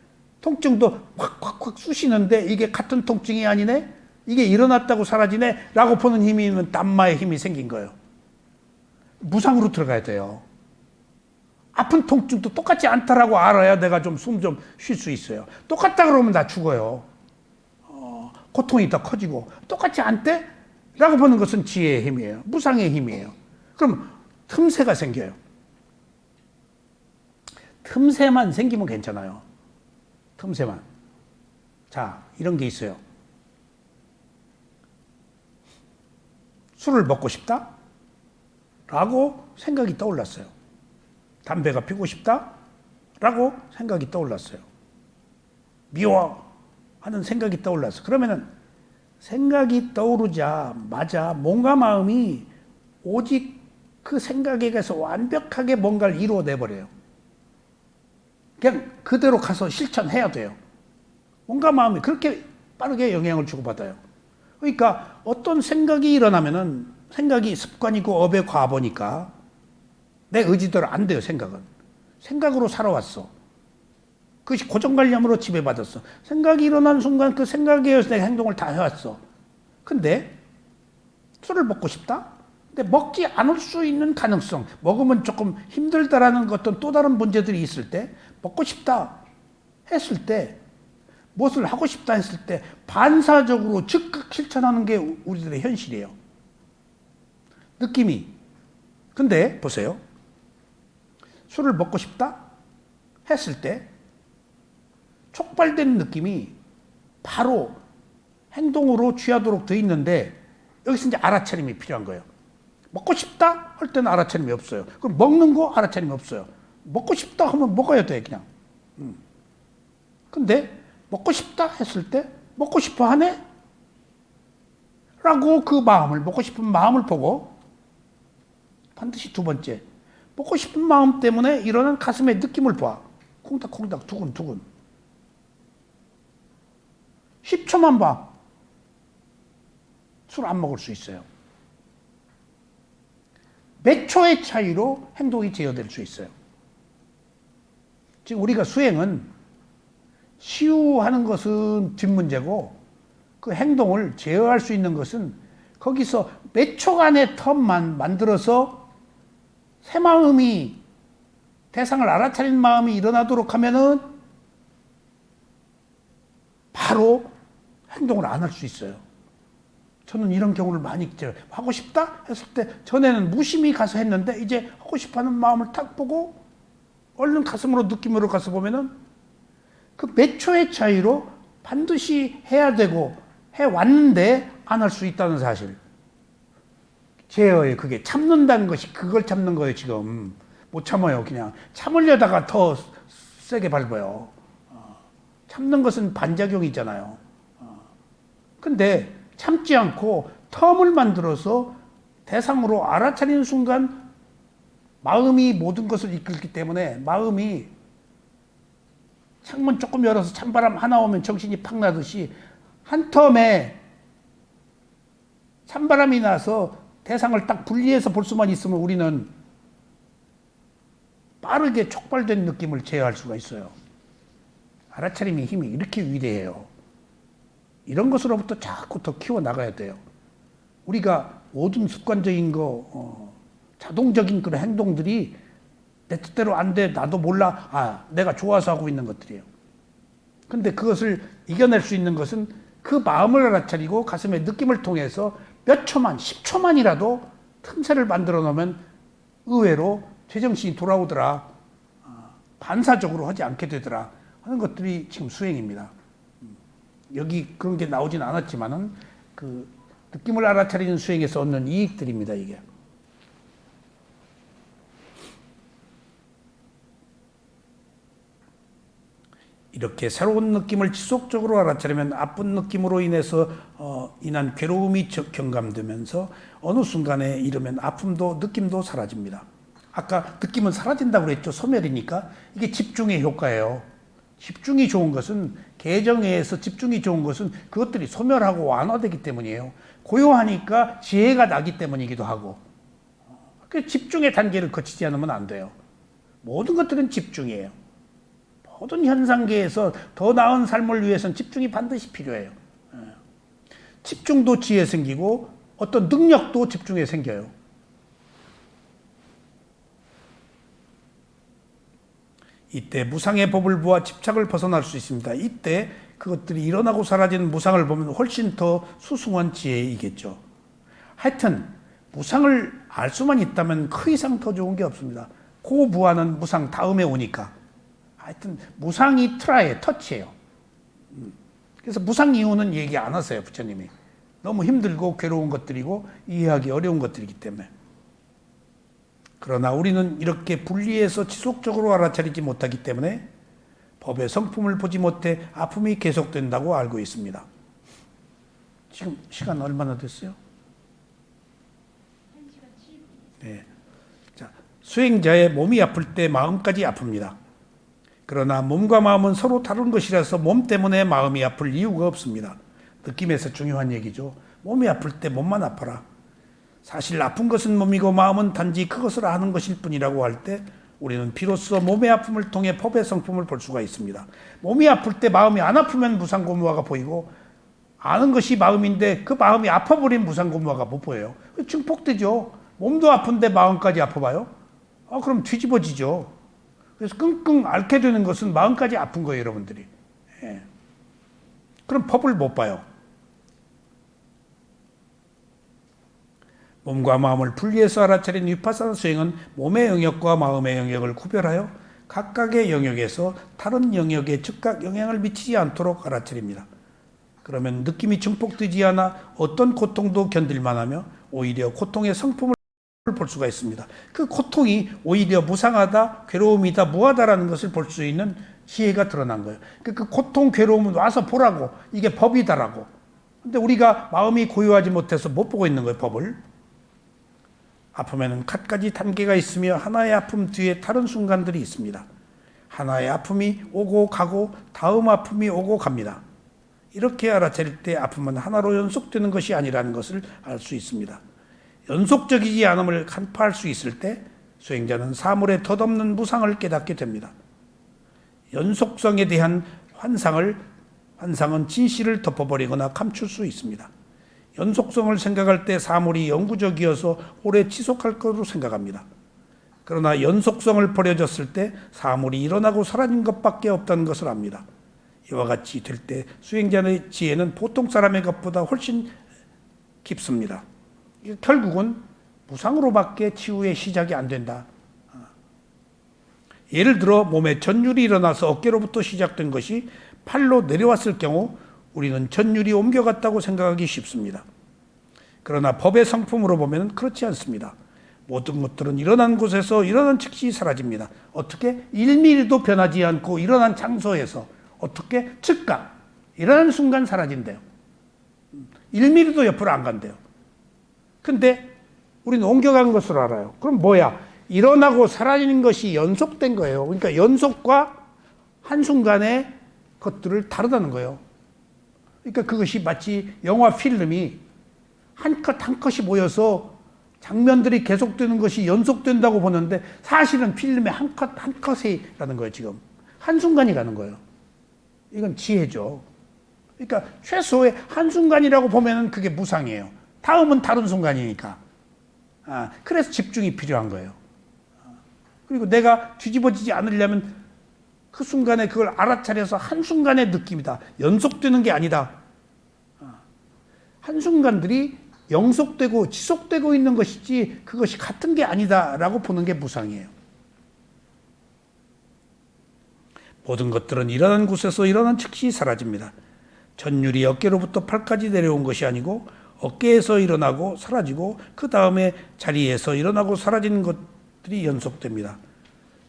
통증도 확 쑤시는데 이게 같은 통증이 아니네? 이게 일어났다고 사라지네? 라고 보는 힘이 있는 담마의 힘이 생긴 거예요. 무상으로 들어가야 돼요. 아픈 통증도 똑같지 않다라고 알아야 내가 좀 숨 좀 쉴 수 있어요. 똑같다 그러면 나 죽어요. 고통이 더 커지고 똑같지 않대? 라고 보는 것은 지혜의 힘이에요. 무상의 힘이에요. 그럼 틈새가 생겨요. 틈새만 생기면 괜찮아요. 틈새만. 자, 이런 게 있어요. 술을 먹고 싶다? 라고 생각이 떠올랐어요. 담배가 피우고 싶다? 라고 생각이 떠올랐어요. 미워! 하는 생각이 떠올랐어. 그러면은 생각이 떠오르자마자 몸과 마음이 오직 그 생각에 가서 완벽하게 뭔가를 이루어내버려요. 그냥 그대로 가서 실천해야 돼요. 몸과 마음이 그렇게 빠르게 영향을 주고받아요. 그러니까 어떤 생각이 일어나면은 생각이 습관이고 업의 과보니까 내 의지대로 안 돼요, 생각은. 생각으로 살아왔어. 그것이 고정관념으로 지배받았어. 생각이 일어난 순간 그 생각에 의해서 내 행동을 다 해왔어. 근데 술을 먹고 싶다? 근데 먹지 않을 수 있는 가능성, 먹으면 조금 힘들다라는 어떤 또 다른 문제들이 있을 때, 먹고 싶다 했을 때, 무엇을 하고 싶다 했을 때 반사적으로 즉각 실천하는 게 우리들의 현실이에요. 느낌이. 근데 보세요. 술을 먹고 싶다 했을 때 촉발되는 느낌이 바로 행동으로 취하도록 돼 있는데 여기서 이제 알아차림이 필요한 거예요. 먹고 싶다 할 때는 알아차림이 없어요. 그럼 먹는 거 알아차림이 없어요. 먹고 싶다 하면 먹어야 돼, 그냥. 근데 먹고 싶다 했을 때 먹고 싶어 하네? 라고 그 마음을, 먹고 싶은 마음을 보고 반드시 두 번째, 먹고 싶은 마음 때문에 일어난 가슴의 느낌을 봐. 콩닥콩닥, 두근두근. 10초만 봐. 술 안 먹을 수 있어요. 몇 초의 차이로 행동이 제어될 수 있어요. 지금 우리가 수행은 치유하는 것은 뒷문제고 그 행동을 제어할 수 있는 것은 거기서 몇 초간의 텀만 만들어서 새 마음이, 대상을 알아차리는 마음이 일어나도록 하면은 바로 행동을 안 할 수 있어요. 저는 이런 경우를 많이 하고 싶다 했을 때 전에는 무심히 가서 했는데 이제 하고 싶어하는 마음을 딱 보고 얼른 가슴으로 느낌으로 가서 보면은 그 몇 초의 차이로 반드시 해야 되고 해왔는데 안 할 수 있다는 사실. 제어에 그게 참는다는 것이 그걸 참는 거예요. 지금 못 참아요. 그냥 참으려다가 더 세게 밟아요. 참는 것은 반작용이잖아요. 근데 참지 않고 텀을 만들어서 대상으로 알아차리는 순간 마음이 모든 것을 이끌기 때문에 마음이 창문 조금 열어서 찬바람 하나 오면 정신이 팍 나듯이 한 텀에 찬바람이 나서 대상을 딱 분리해서 볼 수만 있으면 우리는 빠르게 촉발된 느낌을 제어할 수가 있어요. 알아차림의 힘이 이렇게 위대해요. 이런 것으로부터 자꾸 더 키워나가야 돼요. 우리가 모든 습관적인 거, 자동적인 그런 행동들이 내 뜻대로 안 돼, 나도 몰라, 내가 좋아서 하고 있는 것들이에요. 근데 그것을 이겨낼 수 있는 것은 그 마음을 알아차리고 가슴의 느낌을 통해서 몇 초만, 10초만이라도 틈새를 만들어 놓으면 의외로 제정신이 돌아오더라, 반사적으로 하지 않게 되더라 하는 것들이 지금 수행입니다. 여기 그런 게 나오진 않았지만은 그 느낌을 알아차리는 수행에서 얻는 이익들입니다, 이게. 이렇게 새로운 느낌을 지속적으로 알아차리면 아픈 느낌으로 인해서 인한 괴로움이 경감되면서 어느 순간에 이르면 아픔도 느낌도 사라집니다. 아까 느낌은 사라진다고 그랬죠. 소멸이니까. 이게 집중의 효과예요. 집중이 좋은 것은, 개정에서 집중이 좋은 것은 그것들이 소멸하고 완화되기 때문이에요. 고요하니까 지혜가 나기 때문이기도 하고. 그 집중의 단계를 거치지 않으면 안 돼요. 모든 것들은 집중이에요. 모든 현상계에서 더 나은 삶을 위해서는 집중이 반드시 필요해요. 집중도 지혜에 생기고 어떤 능력도 집중에 생겨요. 이때 무상의 법을 보아 집착을 벗어날 수 있습니다. 이때 그것들이 일어나고 사라지는 무상을 보면 훨씬 더 수승한 지혜이겠죠. 하여튼 무상을 알 수만 있다면 그 이상 더 좋은 게 없습니다. 고무하는 무상 다음에 오니까. 하여튼 무상이 트라이에 터치예요. 그래서 무상 이유는 얘기 안 하세요, 부처님이. 너무 힘들고 괴로운 것들이고 이해하기 어려운 것들이기 때문에. 그러나 우리는 이렇게 분리해서 지속적으로 알아차리지 못하기 때문에 법의 성품을 보지 못해 아픔이 계속된다고 알고 있습니다. 지금 시간 얼마나 됐어요? 1시간 7분. 네. 자, 수행자의 몸이 아플 때 마음까지 아픕니다. 그러나 몸과 마음은 서로 다른 것이라서 몸 때문에 마음이 아플 이유가 없습니다. 느낌에서 중요한 얘기죠. 몸이 아플 때 몸만 아파라. 사실 아픈 것은 몸이고 마음은 단지 그것을 아는 것일 뿐이라고 할 때 우리는 비로소 몸의 아픔을 통해 법의 성품을 볼 수가 있습니다. 몸이 아플 때 마음이 안 아프면 무상고무화가 보이고 아는 것이 마음인데 그 마음이 아파버린 무상고무화가 못 보여요. 증폭되죠. 몸도 아픈데 마음까지 아파봐요? 그럼 뒤집어지죠. 그래서 끙끙 앓게 되는 것은 마음까지 아픈 거예요, 여러분들이. 예. 그럼 법을 못 봐요. 몸과 마음을 분리해서 알아차린 위파사나 수행은 몸의 영역과 마음의 영역을 구별하여 각각의 영역에서 다른 영역에 즉각 영향을 미치지 않도록 알아차립니다. 그러면 느낌이 증폭되지 않아 어떤 고통도 견딜만하며 오히려 고통의 성품을 볼 수가 있습니다. 그 고통이 오히려 무상하다, 괴로움이다, 무하다라는 것을 볼 수 있는 지혜가 드러난 거예요. 그 고통, 괴로움은 와서 보라고, 이게 법이다라고. 근데 우리가 마음이 고요하지 못해서 못 보고 있는 거예요, 법을. 아픔에는 갖가지 단계가 있으며 하나의 아픔 뒤에 다른 순간들이 있습니다. 하나의 아픔이 오고 가고 다음 아픔이 오고 갑니다. 이렇게 알아차릴 때 아픔은 하나로 연속되는 것이 아니라는 것을 알 수 있습니다. 연속적이지 않음을 간파할 수 있을 때 수행자는 사물에 덧없는 무상을 깨닫게 됩니다. 연속성에 대한 환상은 진실을 덮어버리거나 감출 수 있습니다. 연속성을 생각할 때 사물이 영구적이어서 오래 지속할 것으로 생각합니다. 그러나 연속성을 버려졌을 때 사물이 일어나고 사라진 것밖에 없다는 것을 압니다. 이와 같이 될 때 수행자의 지혜는 보통 사람의 것보다 훨씬 깊습니다. 결국은 무상으로밖에 치유의 시작이 안 된다. 예를 들어 몸에 전율이 일어나서 어깨로부터 시작된 것이 팔로 내려왔을 경우 우리는 전율이 옮겨갔다고 생각하기 쉽습니다. 그러나 법의 성품으로 보면 그렇지 않습니다. 모든 것들은 일어난 곳에서 일어난 즉시 사라집니다. 어떻게? 1mm도 변하지 않고 일어난 장소에서 어떻게? 즉각 일어나는 순간 사라진대요. 1mm도 옆으로 안 간대요. 근데 우리는 옮겨간 것으로 알아요. 그럼 뭐야? 일어나고 사라지는 것이 연속된 거예요. 그러니까 연속과 한순간의 것들을 다르다는 거예요. 그러니까 그것이 마치 영화 필름이 한 컷 한 컷이 모여서 장면들이 계속되는 것이 연속된다고 보는데 사실은 필름의 한 컷 한 컷이라는 거예요. 지금 한순간이라는 거예요. 이건 지혜죠. 그러니까 최소의 한순간이라고 보면 그게 무상이에요. 다음은 다른 순간이니까. 그래서 집중이 필요한 거예요. 그리고 내가 뒤집어지지 않으려면 그 순간에 그걸 알아차려서 한순간의 느낌이다. 연속되는 게 아니다. 한순간들이 영속되고 지속되고 있는 것이지 그것이 같은 게 아니다라고 보는 게 무상이에요. 모든 것들은 일어난 곳에서 일어난 즉시 사라집니다. 전율이 어깨로부터 팔까지 내려온 것이 아니고 어깨에서 일어나고 사라지고 그 다음에 자리에서 일어나고 사라지는 것들이 연속됩니다.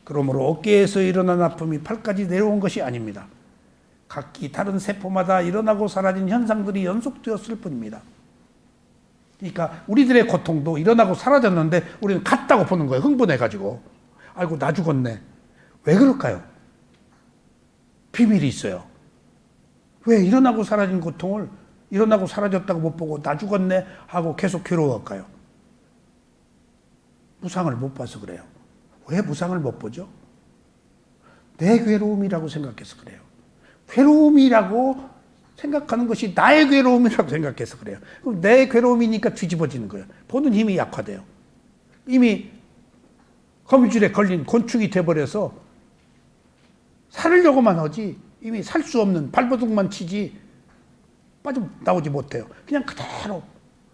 그러므로 어깨에서 일어난 아픔이 팔까지 내려온 것이 아닙니다. 각기 다른 세포마다 일어나고 사라진 현상들이 연속되었을 뿐입니다. 그러니까 우리들의 고통도 일어나고 사라졌는데 우리는 같다고 보는 거예요. 흥분해가지고. 아이고 나 죽었네. 왜 그럴까요? 비밀이 있어요. 왜 일어나고 사라진 고통을 일어나고 사라졌다고 못 보고 나 죽었네 하고 계속 괴로워할까요? 무상을 못 봐서 그래요. 왜 무상을 못 보죠? 내 괴로움이라고 생각해서 그래요. 괴로움이라고 생각하는 것이 나의 괴로움이라고 생각해서 그래요. 그럼 내 괴로움이니까 뒤집어지는 거예요. 보는 힘이 약화돼요. 이미 거미줄에 걸린 곤충이 돼버려서 살으려고만 하지 이미 살 수 없는 발버둥만 치지 빠져나오지 못해요. 그냥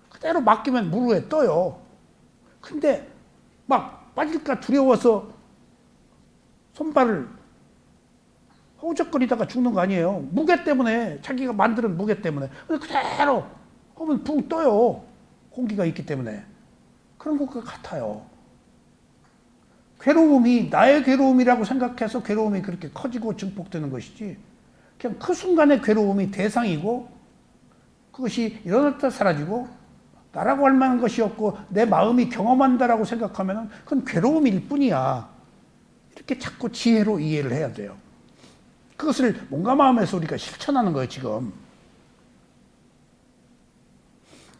그대로 맡기면 물 위에 떠요. 근데 막 빠질까 두려워서 손발을 허우적거리다가 죽는 거 아니에요. 무게 때문에, 자기가 만드는 무게 때문에. 근데 그대로 하면 붕 떠요. 공기가 있기 때문에. 그런 것과 같아요. 괴로움이 나의 괴로움이라고 생각해서 괴로움이 그렇게 커지고 증폭되는 것이지, 그냥 그 순간의 괴로움이 대상이고 그것이 일어났다 사라지고 나라고 할 만한 것이 없고 내 마음이 경험한다라고 생각하면 그건 괴로움일 뿐이야. 이렇게 자꾸 지혜로 이해를 해야 돼요. 그것을 몸과 마음에서 우리가 실천하는 거예요, 지금.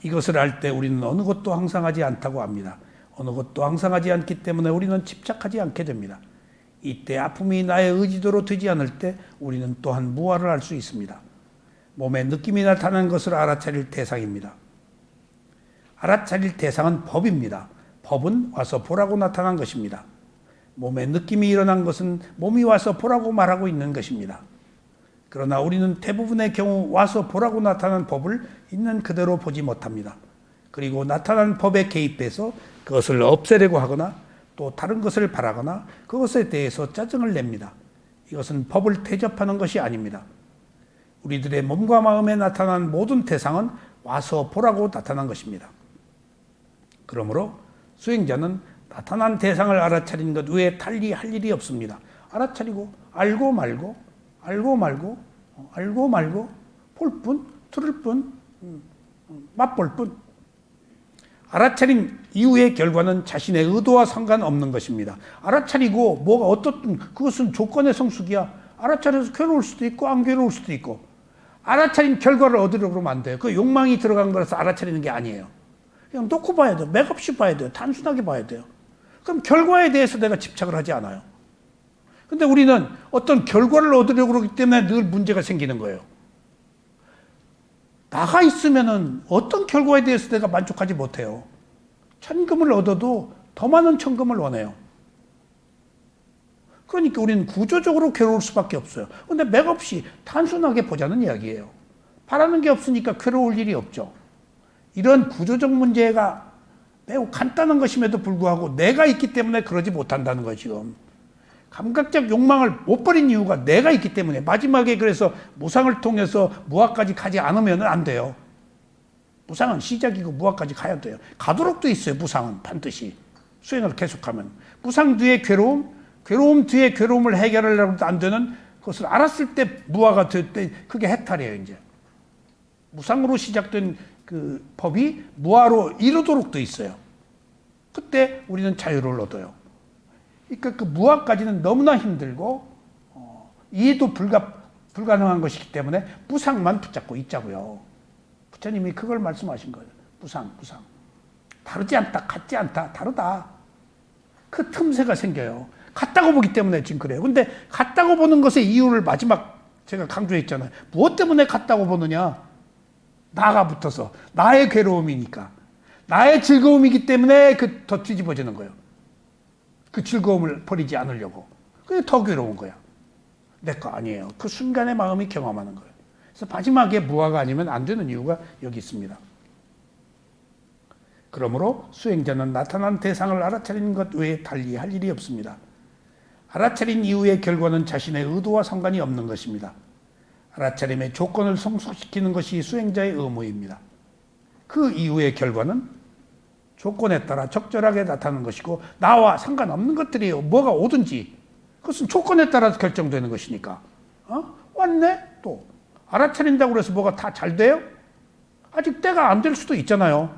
이것을 알 때 우리는 어느 것도 항상하지 않다고 압니다. 어느 것도 항상하지 않기 때문에 우리는 집착하지 않게 됩니다. 이때 아픔이 나의 의지대로 되지 않을 때 우리는 또한 무아를 할 수 있습니다. 몸에 느낌이 나타나는 것을 알아차릴 대상입니다. 알아차릴 대상은 법입니다. 법은 와서 보라고 나타난 것입니다. 몸에 느낌이 일어난 것은 몸이 와서 보라고 말하고 있는 것입니다. 그러나 우리는 대부분의 경우 와서 보라고 나타난 법을 있는 그대로 보지 못합니다. 그리고 나타난 법에 개입해서 그것을 없애려고 하거나 또 다른 것을 바라거나 그것에 대해서 짜증을 냅니다. 이것은 법을 대접하는 것이 아닙니다. 우리들의 몸과 마음에 나타난 모든 대상은 와서 보라고 나타난 것입니다. 그러므로 수행자는 나타난 대상을 알아차리는 것 외에 달리 할 일이 없습니다. 알아차리고 알고 말고 볼 뿐, 들을 뿐, 맛볼 뿐. 알아차린 이후의 결과는 자신의 의도와 상관없는 것입니다. 알아차리고 뭐가 어떻든 그것은 조건의 성숙이야. 알아차려서 괴로울 수도 있고 안 괴로울 수도 있고. 알아차린 결과를 얻으려고 그러면 안 돼요. 그 욕망이 들어간 거라서 알아차리는 게 아니에요. 그냥 놓고 봐야 돼요. 맥없이 봐야 돼요. 단순하게 봐야 돼요. 그럼 결과에 대해서 내가 집착을 하지 않아요. 근데 우리는 어떤 결과를 얻으려고 그러기 때문에 늘 문제가 생기는 거예요. 나가 있으면은 어떤 결과에 대해서 내가 만족하지 못해요. 천금을 얻어도 더 많은 천금을 원해요. 그러니까 우리는 구조적으로 괴로울 수밖에 없어요. 근데 맥없이 단순하게 보자는 이야기예요. 바라는 게 없으니까 괴로울 일이 없죠. 이런 구조적 문제가 매우 간단한 것임에도 불구하고 내가 있기 때문에 그러지 못한다는 거예요, 지금. 감각적 욕망을 못 버린 이유가 내가 있기 때문에. 마지막에 그래서 무상을 통해서 무아까지 가지 않으면 안 돼요. 무상은 시작이고 무아까지 가야 돼요. 가도록 돼 있어요, 무상은 반드시. 수행을 계속하면. 무상 뒤에 괴로움, 괴로움 뒤에 괴로움을 해결하려고 해도 안 되는 그것을 알았을 때 무아가 될 때 그게 해탈이에요, 이제. 무상으로 시작된 그 법이 무아로 이르도록 돼 있어요. 그때 우리는 자유를 얻어요. 그러니까 그 무아까지는 너무나 힘들고 이해도 불가능한 것이기 때문에 무상만 붙잡고 있자고요. 부처님이 그걸 말씀하신 거예요. 무상. 다르지 않다, 같지 않다, 다르다. 그 틈새가 생겨요. 같다고 보기 때문에 지금 그래요. 근데 같다고 보는 것의 이유를 마지막 제가 강조했잖아요. 무엇 때문에 같다고 보느냐? 나가 붙어서 나의 괴로움이니까, 나의 즐거움이기 때문에 더 뒤집어지는 거예요. 그 즐거움을 버리지 않으려고. 그게 더 괴로운 거야. 내 거 아니에요. 그 순간의 마음이 경험하는 거예요. 그래서 마지막에 무아가 아니면 안 되는 이유가 여기 있습니다. 그러므로 수행자는 나타난 대상을 알아차리는 것 외에 달리 할 일이 없습니다. 알아차린 이후의 결과는 자신의 의도와 상관이 없는 것입니다. 알아차림의 조건을 성숙시키는 것이 수행자의 의무입니다. 그 이후의 결과는 조건에 따라 적절하게 나타나는 것이고 나와 상관없는 것들이에요. 뭐가 오든지 그것은 조건에 따라서 결정되는 것이니까. 왔네? 또 알아차린다고 해서 뭐가 다 잘 돼요? 아직 때가 안 될 수도 있잖아요.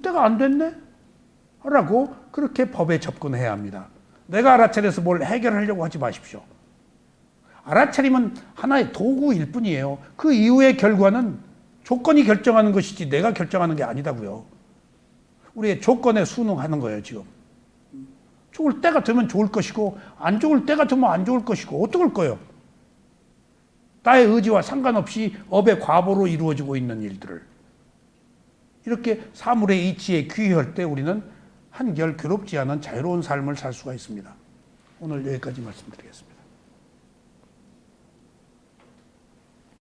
때가 안 됐네? 라고 그렇게 법에 접근해야 합니다. 내가 알아차려서 뭘 해결하려고 하지 마십시오. 알아차림은 하나의 도구일 뿐이에요. 그 이후의 결과는 조건이 결정하는 것이지 내가 결정하는 게 아니다고요. 우리의 조건에 순응하는 거예요, 지금. 좋을 때가 되면 좋을 것이고 안 좋을 때가 되면 안 좋을 것이고 어떡할 거예요? 나의 의지와 상관없이 업의 과보로 이루어지고 있는 일들을. 이렇게 사물의 이치에 귀의할 때 우리는 한결 괴롭지 않은 자유로운 삶을 살 수가 있습니다. 오늘 여기까지 말씀드리겠습니다.